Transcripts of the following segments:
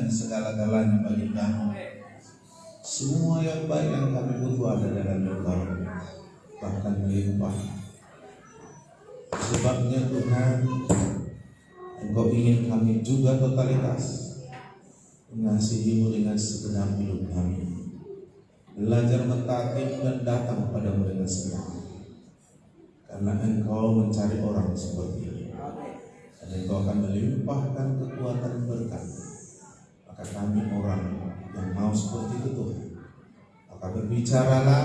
segala-galanya bagi kami. Semua yang baik yang kami butuh ada dalam Engkau, bahkan melimpah. Sebabnya Tuhan, Engkau ingin kami juga totalitas mengasihi-Mu dengan segenap hidup kami, belajar mentaati dan datang padamu dengan senang, karena Engkau mencari orang seperti ini, dan Engkau akan melimpahkan kekuatan berkat. Maka kami orang yang mau seperti itu Tuhan, maka berbicaralah,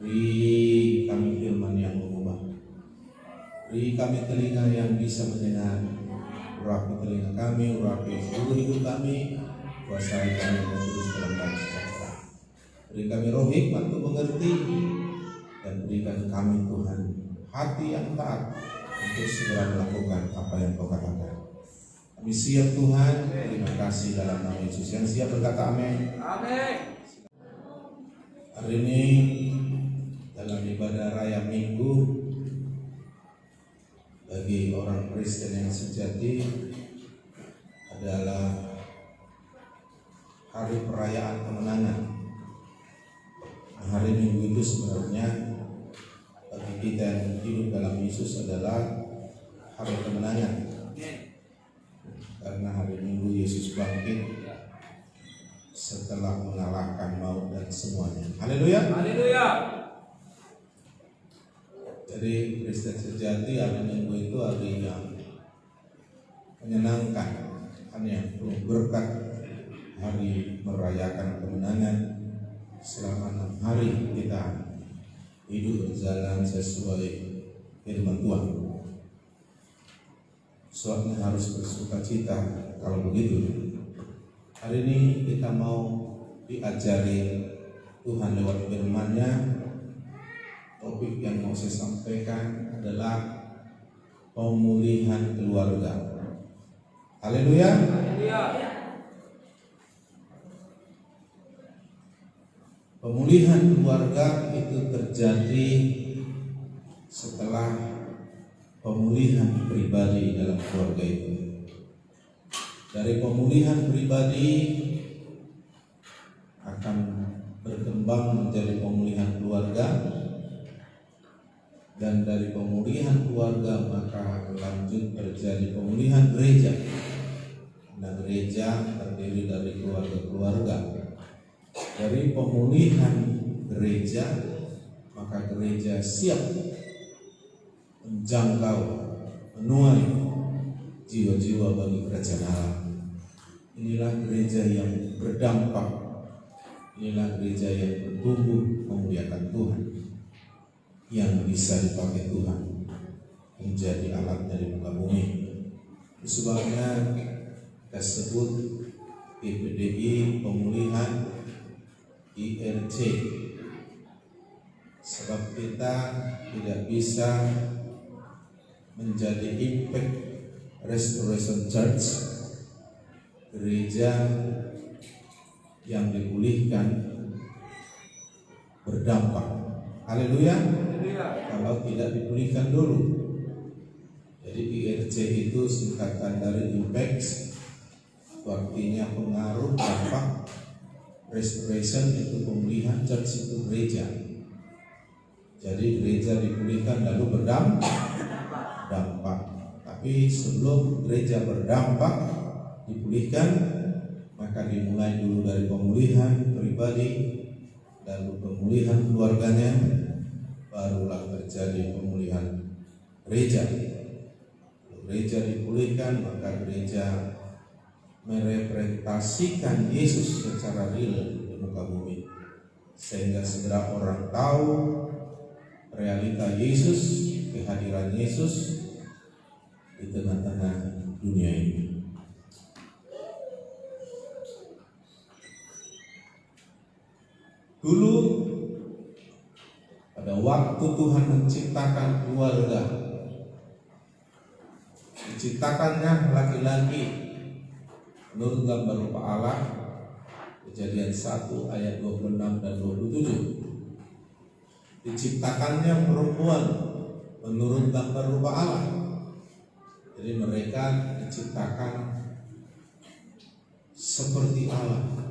beri kami firman yang mengubah, beri kami telinga yang bisa mendengar, urapi telinga kami, urapi seluruh hidup kami, kuasai kami dan terus dalam damai sejahtera. Beri kami roh hikmat untuk mengerti, dan berikan kami Tuhan hati yang taat untuk segera melakukan apa yang Kau katakan. Kami siap Tuhan, terima kasih dalam nama Yesus. Yang siap berkata amin. Amin. Hari ini dalam ibadah raya Minggu, bagi orang Kristen yang sejati adalah hari perayaan kemenangan. Hari Minggu itu sebenarnya bagi kita yang hidup dalam Yesus adalah hari kemenangan, karena hari Minggu Yesus bangkit setelah mengalahkan maut dan semuanya. Haleluya. Haleluya. Jadi Kristen sejati hari Minggu itu hari yang menyenangkan, hari yang penuh berkat, hari merayakan kemenangan. Selama 6 hari kita hidup berjalan sesuai firman Tuhan. Soalnya harus bersuka cita Kalau begitu, hari ini kita mau diajari Tuhan lewat firman-Nya. Topik yang mau saya sampaikan adalah pemulihan keluarga. Haleluya. Pemulihan keluarga itu terjadi setelah pemulihan pribadi dalam keluarga itu. Dari pemulihan pribadi akan berkembang menjadi pemulihan keluarga, dan dari pemulihan keluarga maka lanjut terjadi pemulihan gereja. Nah, gereja terdiri dari keluarga-keluarga. Dari pemulihan gereja maka gereja siap menjangkau, menuai jiwa-jiwa bagi kerajaan Allah. Inilah gereja yang berdampak. Inilah gereja yang bertumbuh memuliakan Tuhan, yang bisa dipakai Tuhan menjadi alatnya di muka bumi. Sebabnya kita sebut IPDI pemulihan IRC, sebab kita tidak bisa menjadi Impact Restoration Church, gereja yang dipulihkan berdampak. Haleluya. Kalau tidak dipulihkan dulu. Jadi IRC itu singkatan dari Impact, artinya pengaruh, dampak. Restoration itu pemulihan, church itu gereja. Jadi gereja dipulihkan lalu berdampak. Tapi sebelum gereja berdampak, dipulihkan, maka dimulai dulu dari pemulihan pribadi, lalu pemulihan keluarganya, barulah terjadi pemulihan gereja. Gereja dipulihkan, maka gereja merepresentasikan Yesus secara real di muka bumi, sehingga segera orang tahu realita Yesus, kehadiran Yesus di tengah-tengah dunia ini. Dulu pada waktu Tuhan menciptakan keluarga, diciptakannya laki-laki menurut gambar rupa Allah. Kejadian 1 ayat 26 dan 27. Diciptakannya perempuan menurut gambar rupa Allah. Jadi mereka diciptakan seperti Allah.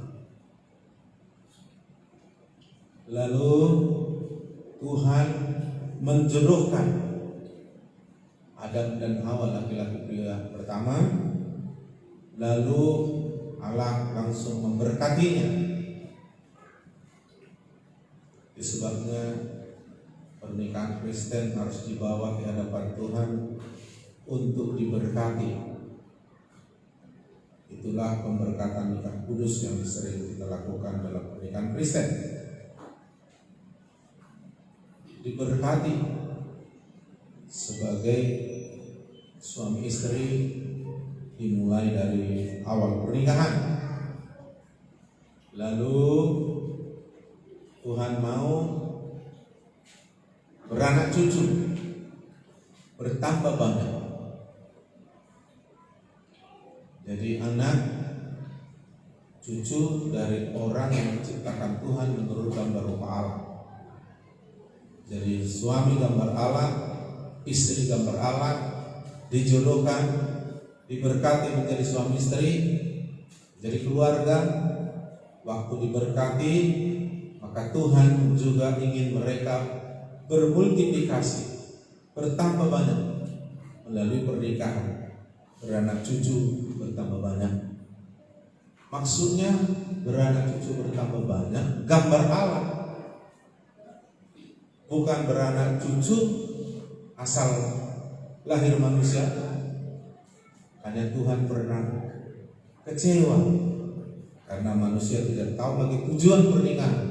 Lalu Tuhan menjodohkan Adam dan Hawa, laki-laki pria pertama. Lalu Allah langsung memberkatinya. Disebabnya pernikahan Kristen harus dibawa di hadapan Tuhan untuk diberkati. Itulah pemberkatan nikah kudus yang sering kita lakukan dalam pernikahan Kristen. Diberkati sebagai suami istri dimulai dari awal pernikahan. Lalu Tuhan mau beranak cucu, bertambah banyak. Jadi anak cucu dari orang yang diciptakan Tuhan menurut gambar rupa Allah. Jadi suami gambar Allah, istri gambar Allah, dijodohkan, diberkati menjadi suami istri, jadi keluarga. Waktu diberkati, maka Tuhan juga ingin mereka bermultiplikasi, bertambah banyak melalui pernikahan, beranak cucu bertambah banyak. Maksudnya beranak cucu bertambah banyak gambar Allah, bukan beranak cucu asal lahir manusia. Hanya Tuhan pernah kecewa karena manusia tidak tahu lagi tujuan pernikahan.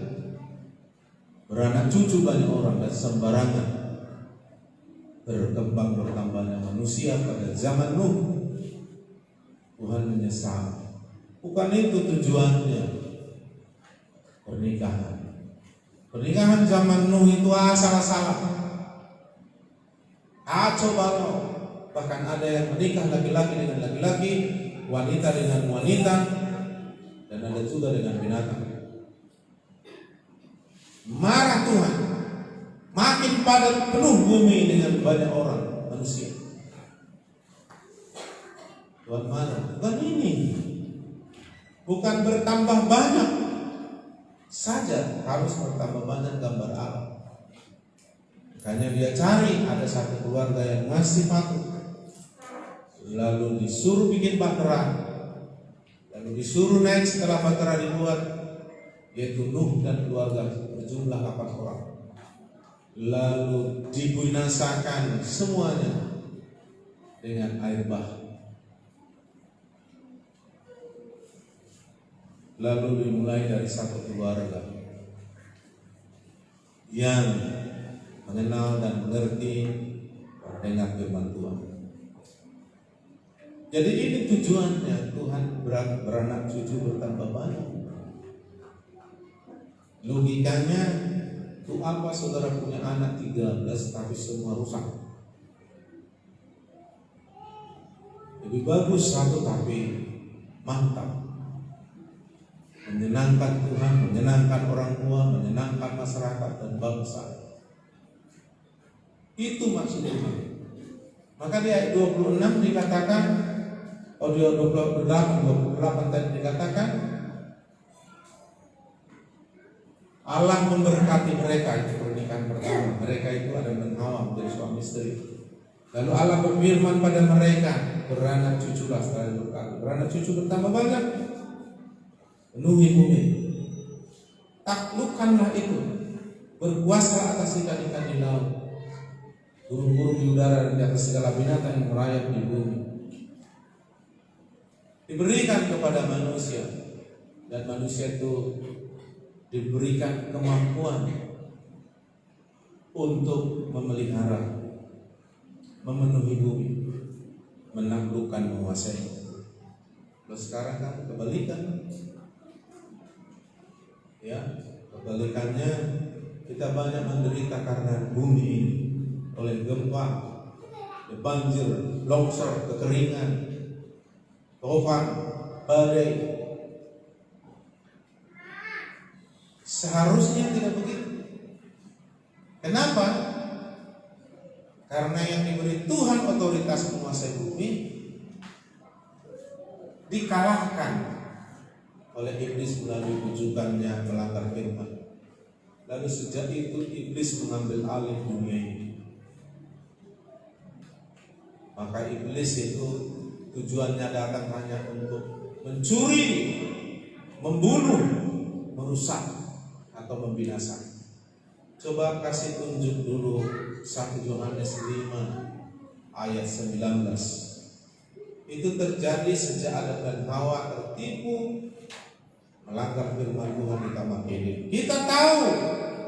Beranak cucu banyak orang dan sembarangan. Berkembang bertambahnya manusia pada zaman Nuh, Tuhan menyesal. Bukan itu tujuannya pernikahan. Pernikahan zaman Nuh itu asal-asalan. Coba loh. Bahkan ada yang menikah laki-laki dengan laki-laki, wanita dengan wanita, dan ada juga dengan binatang. Marah Tuhan. Makin padat penuh bumi dengan banyak orang manusia. Tuhan marah. Bukan ini. Bukan bertambah banyak saja, harus bertambah banyak gambar Allah. Makanya dia cari ada satu keluarga yang masih patuh, lalu disuruh bikin bahtera, lalu disuruh naik setelah bahtera dibuat, yaitu Nuh dan keluarga berjumlah 8 orang. Lalu dibinasakan semuanya dengan air bah. Lalu dimulai dari satu keluarga yang mengenal dan mengerti mendengar firman Tuhan. Jadi ini tujuannya Tuhan beranak cucu bertambah banyak. Logikanya itu apa saudara punya anak 13 tapi semua rusak? Lebih bagus satu tapi mantap, menyenangkan Tuhan, menyenangkan orang tua, menyenangkan masyarakat dan bangsa. Itu maksud Tuhan. Maka di ayat 26 dikatakan, di 28 tadi dikatakan, Allah memberkati mereka, itu pernikahan pertama. Mereka itu ada dan Hawa menjadi suami istri. Lalu Allah berfirman pada mereka, beranak cuculah setelah berkati. Beranak cucu bertambah banyak, penuhi bumi, taklukkanlah itu, berkuasa atas ikan-ikan di laut, burung-burung di udara dan di atas segala binatang yang merayap di bumi. Diberikan kepada manusia, dan manusia itu diberikan kemampuan untuk memelihara, memenuhi bumi, menaklukkan, menguasai. Lalu sekarang kan kebalikan. Ya, kebalikannya kita banyak menderita karena bumi ini, oleh gempa, banjir, longsor, kekeringan, tofan, badai. Seharusnya tidak begitu. Kenapa? Karena yang diberi Tuhan otoritas menguasai bumi dikalahkan oleh iblis melalui bujukannya melanggar firman. Lalu sejak itu iblis mengambil alih dunia ini. Maka iblis itu tujuannya datang hanya untuk mencuri, membunuh, merusak atau membinasakan. Coba kasih tunjuk dulu 1 Yohanes 5 ayat 19. Itu terjadi sejak Adam dan Hawa tertipu melanggar firman Tuhan di Taman Eden. Kita tahu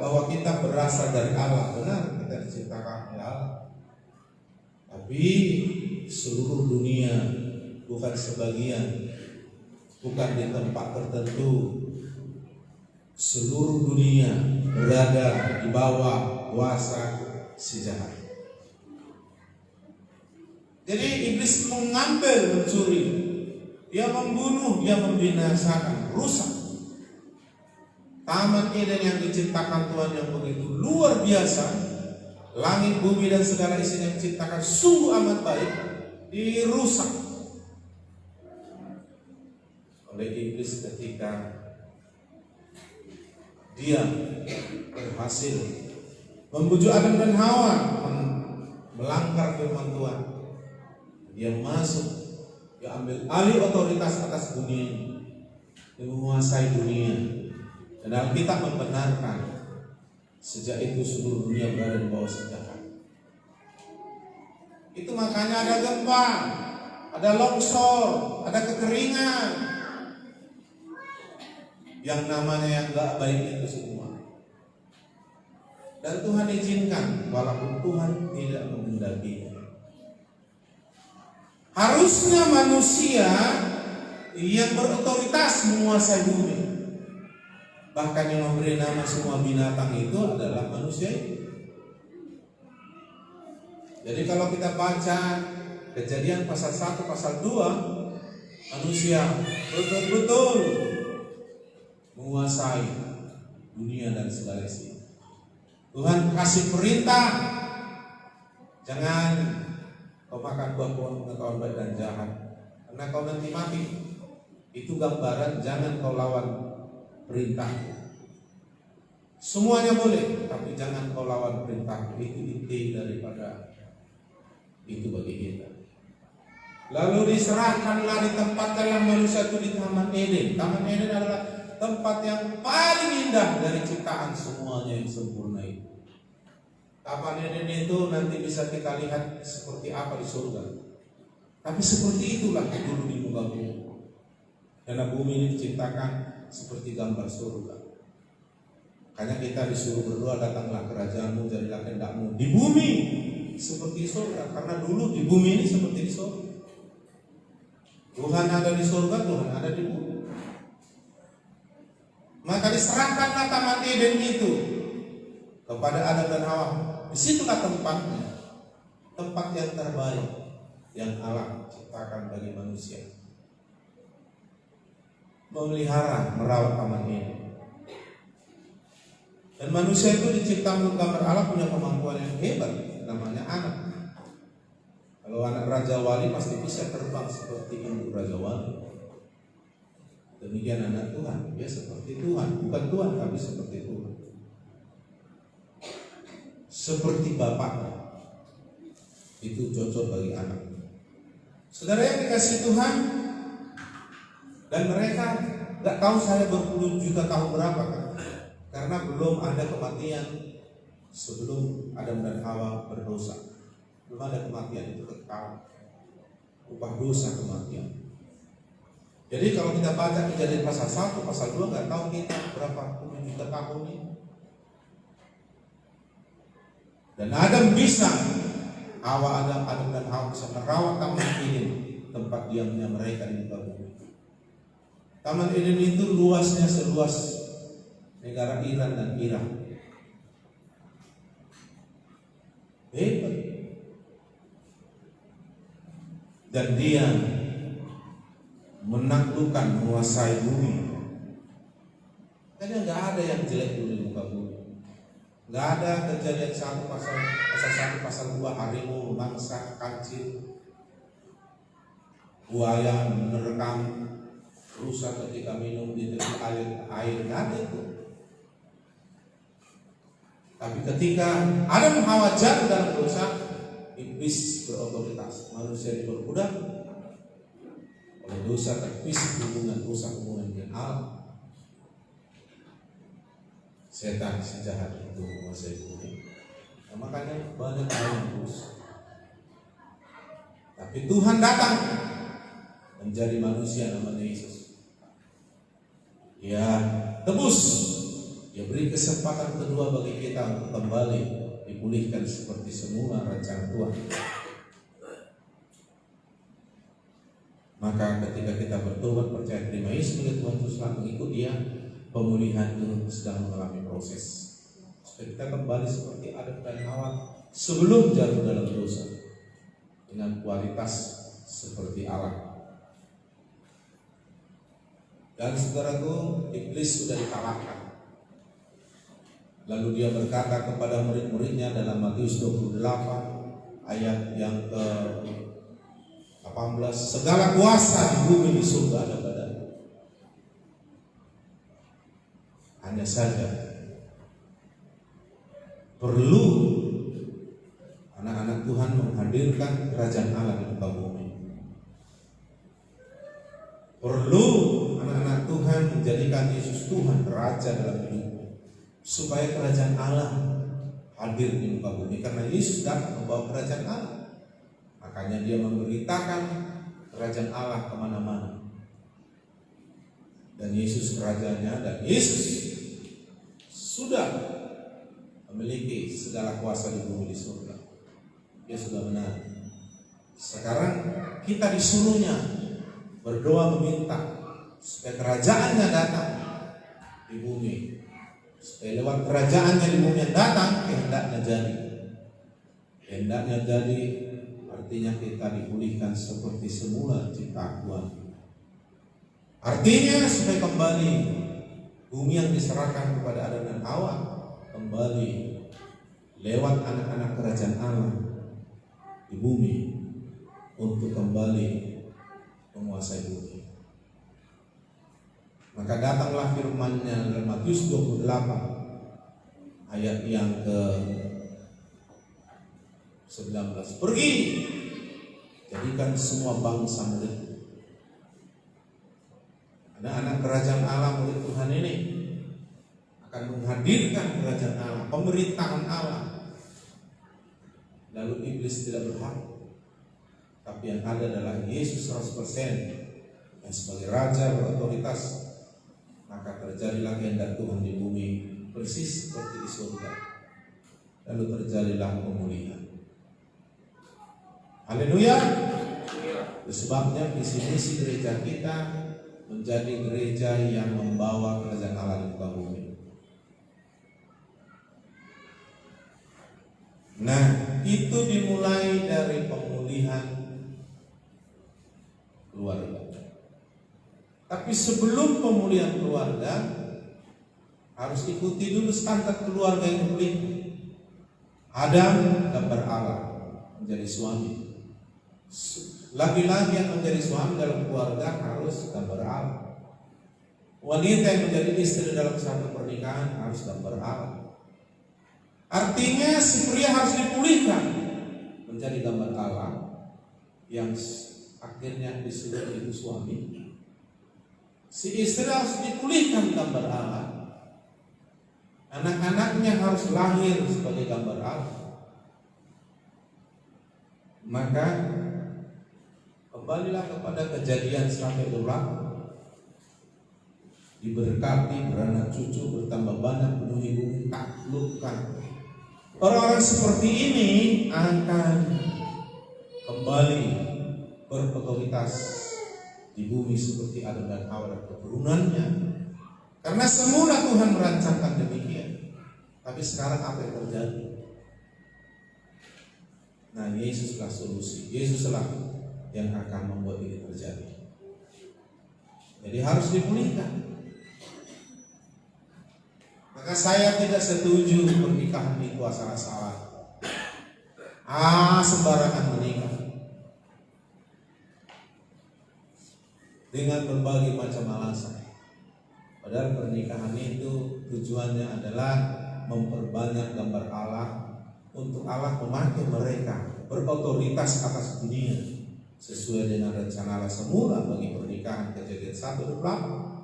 bahwa kita berasal dari Allah, benar, kita diciptakan oleh Allah. Tapi seluruh dunia, bukan sebagian, bukan di tempat tertentu. Seluruh dunia berada di bawah kuasa si jahat. Jadi iblis mengambil, mencuri, dia membunuh, dia membinasakan, rusak. Taman Eden yang diciptakan Tuhan yang begitu luar biasa, langit, bumi dan segala isinya yang diciptakan sungguh amat baik, dirusak oleh iblis ketika dia berhasil membujuk Adam dan Hawa melanggar firman Tuhan. Dia masuk, dia ambil alih otoritas atas dunia ini, dia menguasai dunia. Dan Alkitab membenarkan sejak itu seluruh dunia berada di bawah jahat. Itu makanya ada gempa, ada longsor, ada kekeringan, yang namanya yang gak baik itu semua. Dan Tuhan izinkan, walaupun Tuhan tidak mengendakinya. Harusnya manusia yang berotoritas menguasai bumi. Bahkan yang memberi nama semua binatang itu adalah manusia itu. Jadi kalau kita baca Kejadian pasal 1, pasal 2, manusia betul-betul menguasai dunia dan segala isinya. Tuhan kasih perintah, jangan kau makan buah pohon pengetahuan baik dan jahat, karena kau nanti mati. Itu gambaran jangan kau lawan perintah. Semuanya boleh, tapi jangan kau lawan perintah. Itu inti daripada itu bagi kita. Lalu diserahkanlah, ditempatkanlah manusia itu di Taman Eden. Taman Eden adalah tempat yang paling indah dari ciptaan semuanya yang sempurna itu. Taman Eden itu nanti bisa kita lihat seperti apa di surga. Tapi seperti itulah dulu di muka bumi. Karena bumi ini diciptakan seperti gambar surga. Makanya kita disuruh berdoa, datanglah kerajaanmu, jadilah kehendakmu di bumi seperti surga. Karena dulu di bumi ini seperti di surga. Tuhan ada di surga, Tuhan ada di bumi. Maka diserahkanlah Taman Eden itu kepada Adam dan Hawa. Disitulah tempatnya, tempat yang terbaik yang Allah ciptakan bagi manusia. Memelihara, merawat Taman Eden. Dan manusia itu diciptakan gambar Allah, punya kemampuan yang hebat, namanya anak. Kalau anak Raja Wali pasti bisa terbang seperti induk Raja Wali. Demikian anak Tuhan, dia seperti Tuhan, bukan Tuhan tapi seperti Tuhan. Seperti bapaknya. Itu cocok bagi anak. Saudara yang dikasih Tuhan, dan mereka gak tahu saya berpuluh juta tahun berapa kan? Karena belum ada kematian sebelum Adam dan Hawa berdosa. Belum ada kematian, itu kekal. Upah dosa kematian. Jadi kalau kita baca Kejadian pasal 1, pasal 2, gak tahu kita berapa puluh juta tahun ini. Dan Adam bisa, Adam dan Hawa bisa merawat Taman Eden, tempat diamnya mereka di muka bumi. Taman Eden itu luasnya seluas negara Iran dan Irak. Hebat. Dan dia menaklukkan, menguasai bumi. Karena nggak ada yang jelek dulu di muka bumi. Nggak ada Kejadian 1 pasal 1 pasal 2 harimau, mangsa, kancil, buaya menerkam rusa ketika minum di tepi air nggak ada itu. Tapi ketika Adam Hawa jatuh dalam dosa, iblis berotoritas, manusia diperbudak oleh dosa, terpisah hubungan dengan Allah. Setan si jahat itu menguasai bumi. Nah, makanya banyak hal yang dosa. Tapi Tuhan datang menjadi manusia, namanya Yesus. Ya tebus, dia beri kesempatan kedua bagi kita untuk kembali dipulihkan seperti semula rencana Tuhan. Maka ketika kita bertobat, percaya terima Yesus sebagai Tuhan Yesus, mengikut Dia, pemulihan itu sedang mengalami proses. Supaya kita kembali seperti Adam dan Hawa sebelum jatuh dalam dosa, dengan kualitas seperti Allah. Dan saudaraku, iblis sudah dikalahkan. Lalu dia berkata kepada murid-muridnya dalam Matius 28 ayat yang ke-18, segala kuasa di bumi di surga ada padaku. Hanya saja perlu anak-anak Tuhan menghadirkan kerajaan Allah di muka bumi. Perlu anak-anak Tuhan menjadikan Yesus Tuhan Raja dalam hidupnya, supaya kerajaan Allah hadir di muka bumi. Karena Yesus datang membawa kerajaan Allah, makanya dia memberitakan kerajaan Allah kemana-mana. Dan Yesus rajanya, dan Yesus sudah memiliki segala kuasa di bumi di surga. Dia sudah menang. Sekarang kita disuruhnya berdoa meminta supaya kerajaannya datang di bumi. Supaya lewat kerajaannya di bumi yang datang, kehendaknya jadi. Kehendaknya jadi artinya kita dipulihkan seperti semula ciptaan Tuhan. Artinya supaya kembali bumi yang diserahkan kepada Adam dan Hawa kembali lewat anak-anak kerajaan Allah di bumi untuk kembali menguasai bumi. Maka datanglah firman-Nya dalam Matius 28 ayat yang ke-19. Pergi, jadikan semua bangsa murid. Anak-anak kerajaan Allah murid Tuhan ini akan menghadirkan kerajaan Allah, pemerintahan Allah. Lalu iblis tidak berhak, tapi yang ada adalah Yesus 100% yang sebagai raja berotoritas. Maka terjadilah kehendak Tuhan di bumi persis seperti di surga. Lalu terjadilah pemulihan. Haleluya. Sebabnya visi-misi gereja kita menjadi gereja yang membawa kerajaan Allah di muka bumi. Nah, itu dimulai dari pemulihan keluarga. Tapi sebelum pemulihan keluarga, harus ikuti dulu standar keluarga yang pulih. Adam gambar Allah menjadi suami. Laki-laki yang menjadi suami dalam keluarga harus gambar Allah. Wanita yang menjadi istri dalam satu pernikahan harus gambar Allah. Artinya si pria harus dipulihkan menjadi gambar Allah yang akhirnya disebut itu suami. Si istri harus dipulihkan gambar Allah. Anak-anaknya harus lahir sebagai gambar Allah. Maka kembalilah kepada Kejadian 1:28. Diberkati, beranak cucu, bertambah banyak, penuhi bumi, taklukkan. Orang-orang seperti ini akan kembali berotoritas di bumi seperti Adam dan Hawa dan keturunannya. Karena semula Tuhan merancangkan demikian. Tapi sekarang apa yang terjadi? Nah, Yesuslah solusi. Yesuslah yang akan membuat ini terjadi. Jadi harus dipulihkan. Maka saya tidak setuju pernikahan itu asal-asalan. Sembarangan menikah dengan berbagai macam alasan. Padahal pernikahan itu tujuannya adalah memperbanyak gambar Allah, untuk Allah memakai mereka berotoritas atas dunia sesuai dengan rencana Allah semula bagi pernikahan. Kejadian 1:28.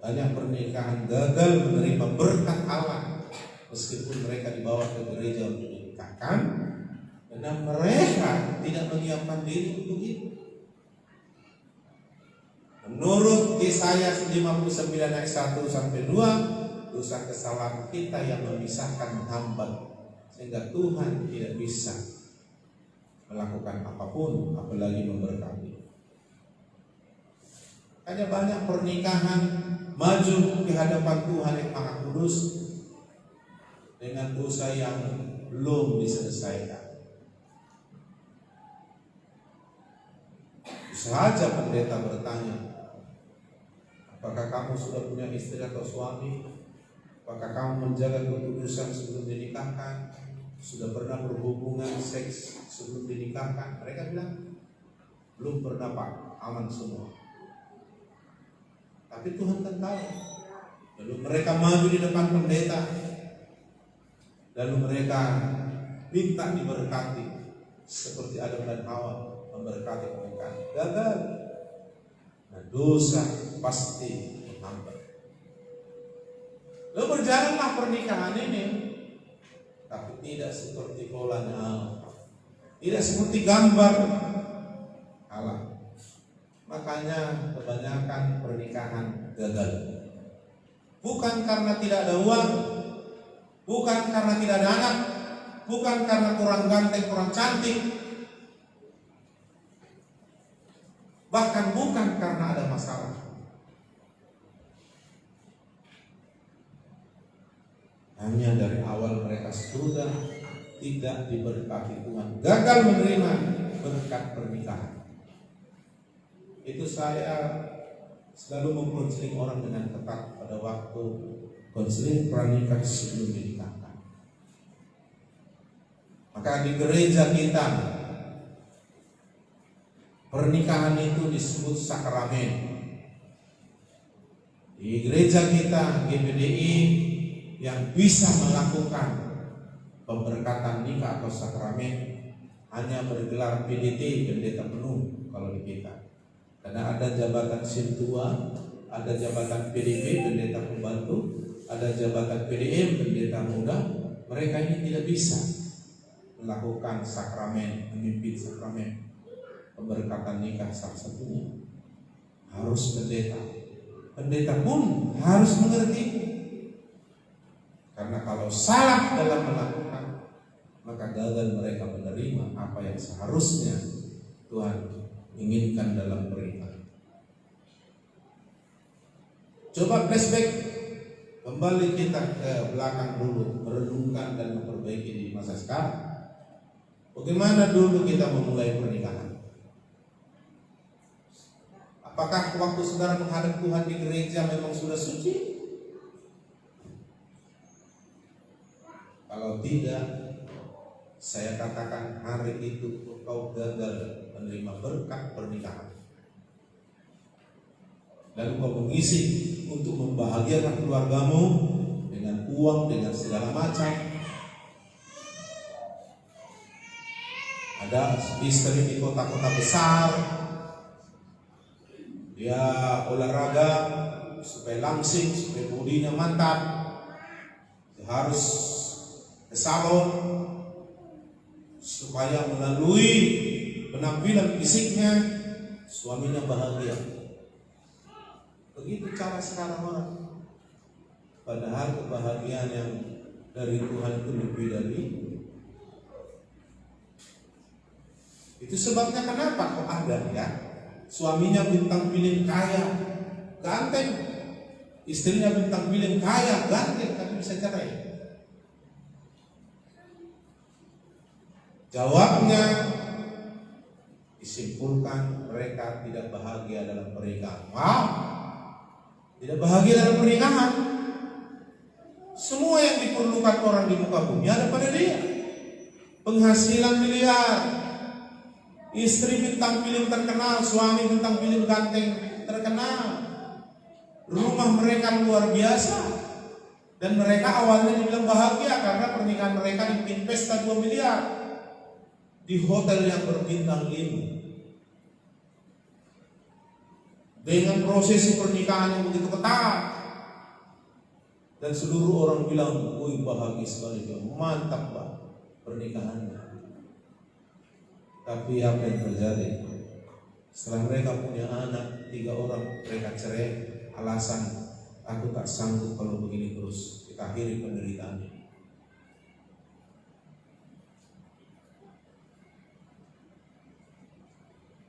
Banyak pernikahan gagal menerima berkat Allah meskipun mereka dibawa ke gereja untuk dinikahkan, karena mereka tidak menyiapkan diri untuk itu. Menurut Yesaya 59 ayat 1-2, dosa kesalahan kita yang memisahkan hamba sehingga Tuhan tidak bisa melakukan apapun, apalagi memberkati. Hanya banyak pernikahan maju di hadapan Tuhan yang Maha Kudus dengan dosa yang belum diselesaikan. Saja pendeta bertanya, apakah kamu sudah punya istri atau suami? Apakah kamu menjaga kekudusan sebelum dinikahkan? Sudah pernah berhubungan seks sebelum dinikahkan? Mereka bilang, belum pernah Pak, aman semua. Tapi Tuhan kan tahu. Lalu mereka maju di depan pendeta, lalu mereka minta diberkati seperti Adam dan Hawa memberkati pernikahan. Gagal. Nah, dosa pasti menghambat. Lalu berjalanlah pernikahan ini, tapi tidak seperti polanya Allah, tidak seperti gambar Allah. Makanya kebanyakan pernikahan gagal. Bukan karena tidak ada uang, bukan karena tidak ada anak, bukan karena kurang ganteng, kurang cantik, bahkan bukan karena ada masalah. Hanya dari awal mereka sudah tidak diberkati Tuhan, gagal menerima berkat pernikahan. Itu saya selalu mengkonseling orang dengan ketat pada waktu konseling pranikah sebelum dinikahkan. Maka di gereja kita pernikahan itu disebut sakramen. Di gereja kita GPDI yang bisa melakukan pemberkatan nikah atau sakramen hanya bergelar PDT, pendeta penuh kalau di kita. Karena ada jabatan sintua, ada jabatan PDP, pendeta pembantu, ada jabatan PDM, pendeta muda. Mereka ini tidak bisa melakukan sakramen, memimpin sakramen pemberkatan nikah. Salah satunya harus pendeta. Pendeta pun harus mengerti. Karena kalau salah dalam melakukan, maka gagal mereka menerima apa yang seharusnya Tuhan inginkan dalam pernikahan. Coba flashback, kembali kita ke belakang dulu, merenungkan dan memperbaiki di masa sekarang. Bagaimana dulu kita memulai pernikahan? Apakah waktu saudara menghadap Tuhan di gereja memang sudah suci? Kalau tidak, saya katakan hari itu kau gagal menerima berkat pernikahan. Lalu kau mengisi untuk membahagiakan keluargamu dengan uang, dengan segala macam. Ada istri di kota-kota besar, dia olahraga supaya langsing, supaya bodinya mantap, dia harus ke salon supaya melalui penampilan fisiknya suaminya bahagia. Begitu cara sekarang orang. Padahal kebahagiaan yang dari Tuhan itu lebih dari itu. Sebabnya kenapa kok ada ya suaminya bintang film kaya, ganteng, istrinya bintang film kaya, ganteng, tapi bisa cerai. Jawabnya disimpulkan mereka tidak bahagia dalam pernikahan. Wow, tidak bahagia dalam pernikahan. Semua yang diperlukan orang di muka bumi ada pada dia. Penghasilan miliar, istri bintang film terkenal, suami bintang film ganteng terkenal, rumah mereka luar biasa, dan mereka awalnya dibilang bahagia karena pernikahan mereka dibikin pesta 2 miliar di hotel yang berbintang 5 dengan prosesi pernikahan yang begitu ketat, dan seluruh orang bilang, "Wih, bahagia sekali, mantap Pak pernikahannya." Tapi apa yang terjadi? Setelah mereka punya anak 3 orang, mereka cerai. Alasan, "Aku tak sanggup kalau begini terus, kita akhiri penderitaan ini."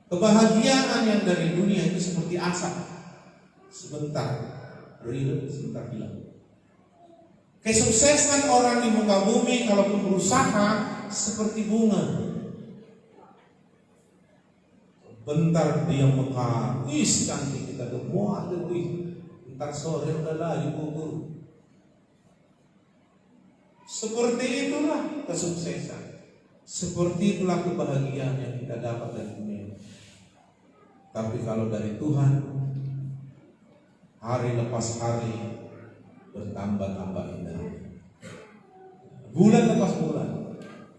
Kebahagiaan yang dari dunia itu seperti asap, sebentar real, sebentar hilang. Kesuksesan orang di muka bumi kalaupun berusaha seperti bunga, bentar dia mekar, wis cantik kita semua lebih, bentar sore udah lagi gugur. Seperti itulah kesuksesan, seperti itulah kebahagiaan yang kita dapat dari dunia. Tapi kalau dari Tuhan, hari lepas hari bertambah-tambah indah, bulan lepas bulan,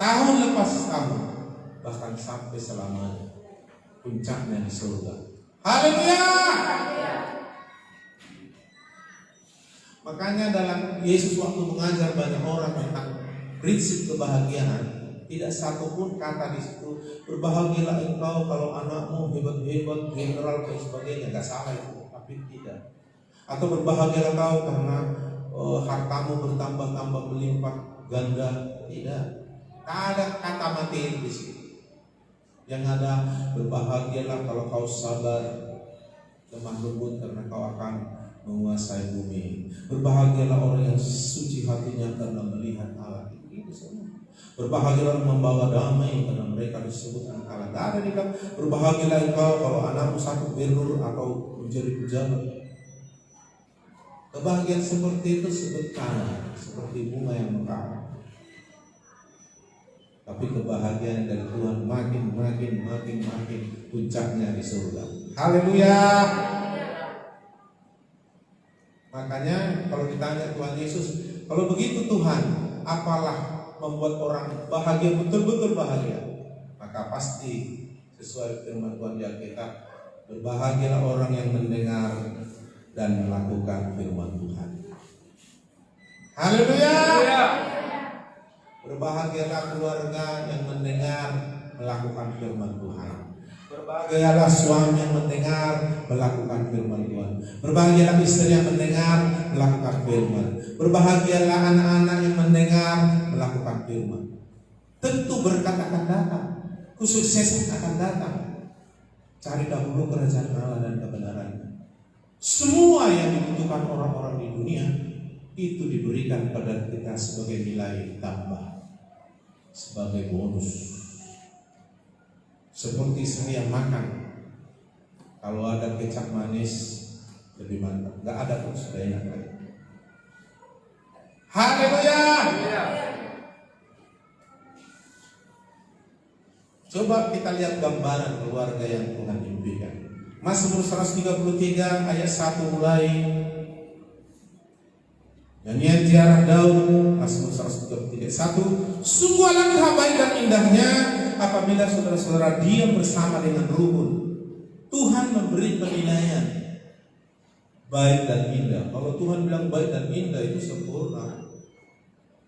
tahun lepas tahun, bahkan sampai selamanya. Puncaknya di surga. Haleluya. Makanya dalam Yesus waktu mengajar banyak orang tentang prinsip kebahagiaan, tidak satupun kata di situ berbahagialah engkau kalau anakmu hebat-hebat, general dan sebagainya. Gak salah itu, tapi tidak. Atau berbahagialah kau karena hartamu bertambah-tambah melimpah ganda. Tidak. Tak ada kata materi di situ. Yang ada berbahagialah kalau kau sabar, lemah lembut karena kau akan menguasai bumi. Berbahagialah orang yang suci hatinya karena melihat Allah. Itu semua. Berbahagialah membawa damai karena mereka disebut anak Allah. Tak ada bilang berbahagialah engkau kalau anakmu satu birur atau menjadi pejabat. Kebahagiaan seperti itu sebentar, seperti bunga yang mekar. Tapi kebahagiaan dari Tuhan makin puncaknya di surga. Haleluya. Makanya kalau ditanya Tuhan Yesus, kalau begitu Tuhan, apalah membuat orang bahagia, betul-betul bahagia? Maka pasti sesuai firman Tuhan di Alkitab, berbahagialah orang yang mendengar dan melakukan firman Tuhan. Haleluya. Berbahagialah keluarga yang mendengar melakukan firman Tuhan. Berbahagialah suami yang mendengar melakukan firman Tuhan. Berbahagialah istri yang mendengar melakukan firman. Berbahagialah anak-anak yang mendengar melakukan firman. Tentu berkat akan datang, kesuksesan akan datang. Cari dahulu kerajaan Allah dan kebenarannya. Semua yang dibutuhkan orang-orang di dunia itu diberikan pada kita sebagai nilai tambah, sebagai bonus. Seperti saya makan, kalau ada kecap manis lebih mantap, nggak ada pun sudah enak lagi. Haleluya. Coba kita lihat gambaran keluarga yang Tuhan impikan. Mazmur 133 ayat 1 mulai. Nyanyian Tiara Daud, Mazmur 133 1. Sungguh alangkah baik dan indahnya apabila saudara-saudara diam bersama dengan rukun. Tuhan memberi penilaian baik dan indah. Kalau Tuhan bilang baik dan indah itu sempurna.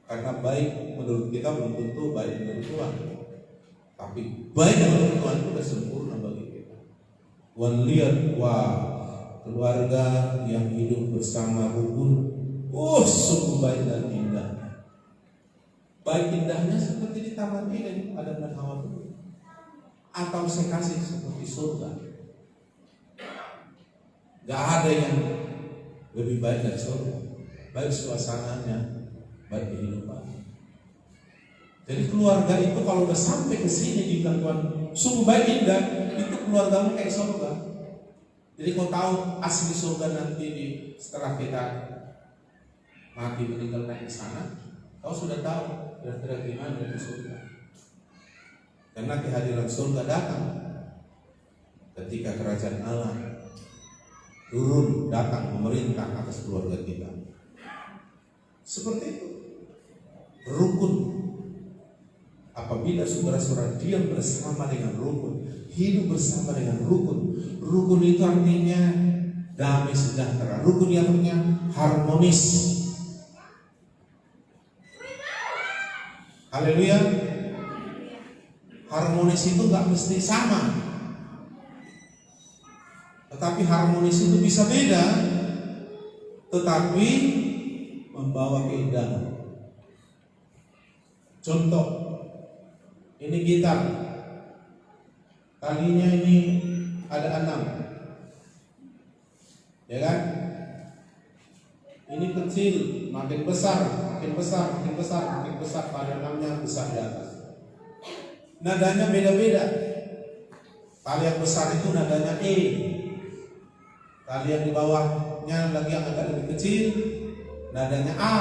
Karena baik menurut kita belum tentu baik menurut Tuhan. Tapi baik menurut Tuhan itu sudah sempurna bagi kita. Tuhan lihat, wah, keluarga yang hidup bersama rukun, sungguh baik dan indah. Baik indahnya seperti di Taman Eden, Adam dan Hawa dulu. Atau saya kasih seperti surga. Gak ada yang lebih baik dari surga. Baik suasananya, baik kehidupan. Jadi keluarga itu kalau udah sampai ke sini dibilang Tuhan sungguh baik indah, itu keluargamu kayak surga. Jadi kau tahu asli surga nanti setelah kita mati meninggal naik ke sana, kau sudah tahu kira-kira gimana itu surga. Karena kehadiran surga datang ketika kerajaan Allah turun datang memerintah atas keluarga kita. Seperti itu. Rukun. Apabila saudara-saudara diam bersama dengan rukun, hidup bersama dengan rukun. Rukun itu artinya damai sejahtera. Rukun itu artinya harmonis. Haleluya. Harmonis itu gak mesti sama, tetapi harmonis itu bisa beda, tetapi membawa keindahan. Contoh, ini gitar, talinya ini ada 6, ya kan? Ini kecil, makin besar, makin besar, makin besar, makin besar, pada 6-nya besar di atas. Nadanya beda-beda. Tali yang besar itu nadanya E. Tali yang di bawahnya lagi yang agak lebih kecil, nadanya A.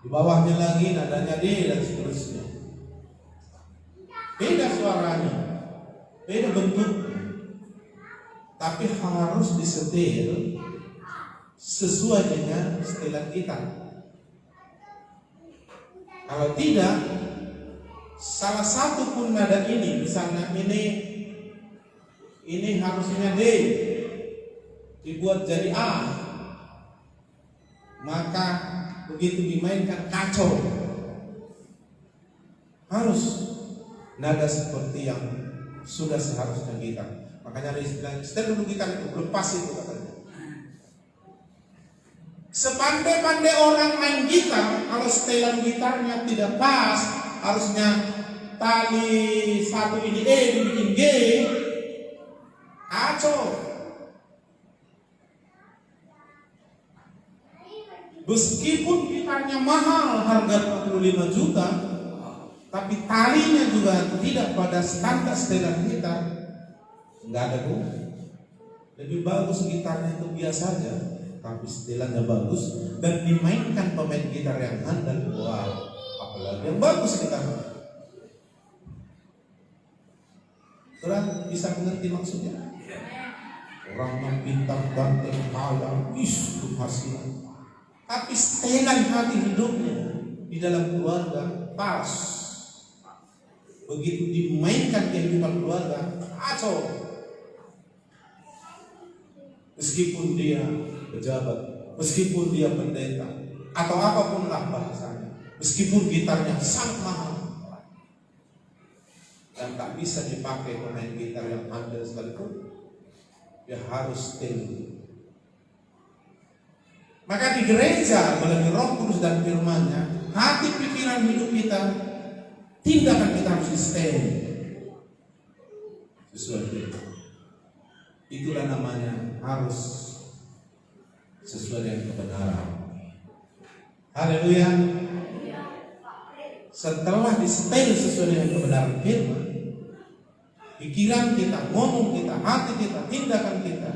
Di bawahnya lagi nadanya D dan seterusnya. Beda suaranya, beda bentuknya, tapi harus disetel sesuai dengan setelan kita. Kalau tidak, salah satu pun nada ini, misalnya ini harusnya D, dibuat jadi A, maka begitu dimainkan kacau. Harus nada seperti yang sudah seharusnya kita. Makanya ada istilah setel dulu gitar itu lepas itu katanya. Sepandai-pandai orang main gitar, kalau setelan gitarnya tidak pas, harusnya tali satu ini dibikin G, kacau. Meskipun gitarnya mahal harga 45 juta, tapi talinya juga tidak pada standar setelan gitar, nggak ada guna. Lebih bagus gitarnya itu biasa aja, tapi setelannya bagus dan dimainkan pemain gitar yang handal. Wow, apalagi yang bagus gitarnya. Saudara bisa mengerti maksudnya? Orang yang pintar ganteng kaya, itu hasilnya. Tapi setelan hati hidupnya di dalam keluarga pas. Begitu dimainkan kehidupan keluarga, kacau. Meskipun dia pejabat, meskipun dia pendeta, atau apapun lah bahasanya, meskipun gitarnya sangat mahal dan tak bisa dipakai pemain gitar yang handal sekalipun, dia harus setel. Maka di gereja melalui Roh Kudus dan firman-Nya, hati pikiran hidup kita, tindakan kita harus setel sesuai itu. Itulah namanya harus sesuai dengan kebenaran. Haleluya. Setelah disetel sesuai dengan kebenaran firman, pikiran kita, ngomong kita, hati kita, tindakan kita,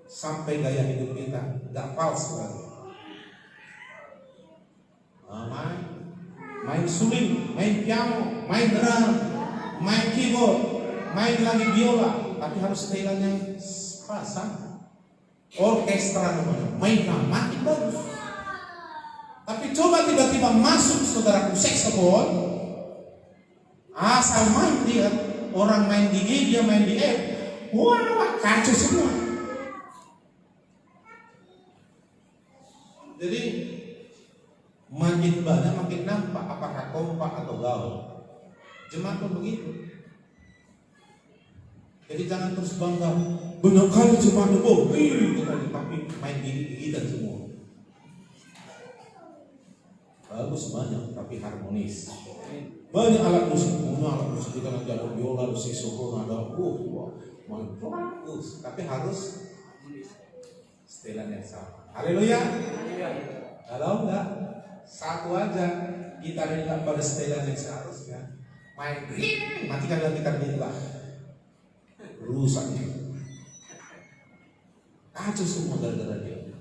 sampai gaya hidup kita gak palsu lagi. Main suling, main piano, main drum, main keyboard, main lagi biola, tapi harus setelan yang pasang. Orkestra namanya, main makin bagus. Tapi coba tiba-tiba masuk saudaraku saxophone, asal main dia, orang main di G, dia main di F, wah kacau semua. Jadi makin banyak makin nampak apakah kompak atau gaul. Jemaat pun begitu. Jadi jangan terus bangga, benar kali jemaat tapi main gigi-gigitan semua. Bagus banyak tapi harmonis. Banyak alat musik, kita nanti ada biola, ada saxophone, ada main bagus, tapi harus setelan yang sama. Haleluya. Kalau enggak, satu aja gitar ini enggak pada setelan yang seharusnya, main matikan lagi gitar lah, rusak itu, kacau semua gara-gara dia.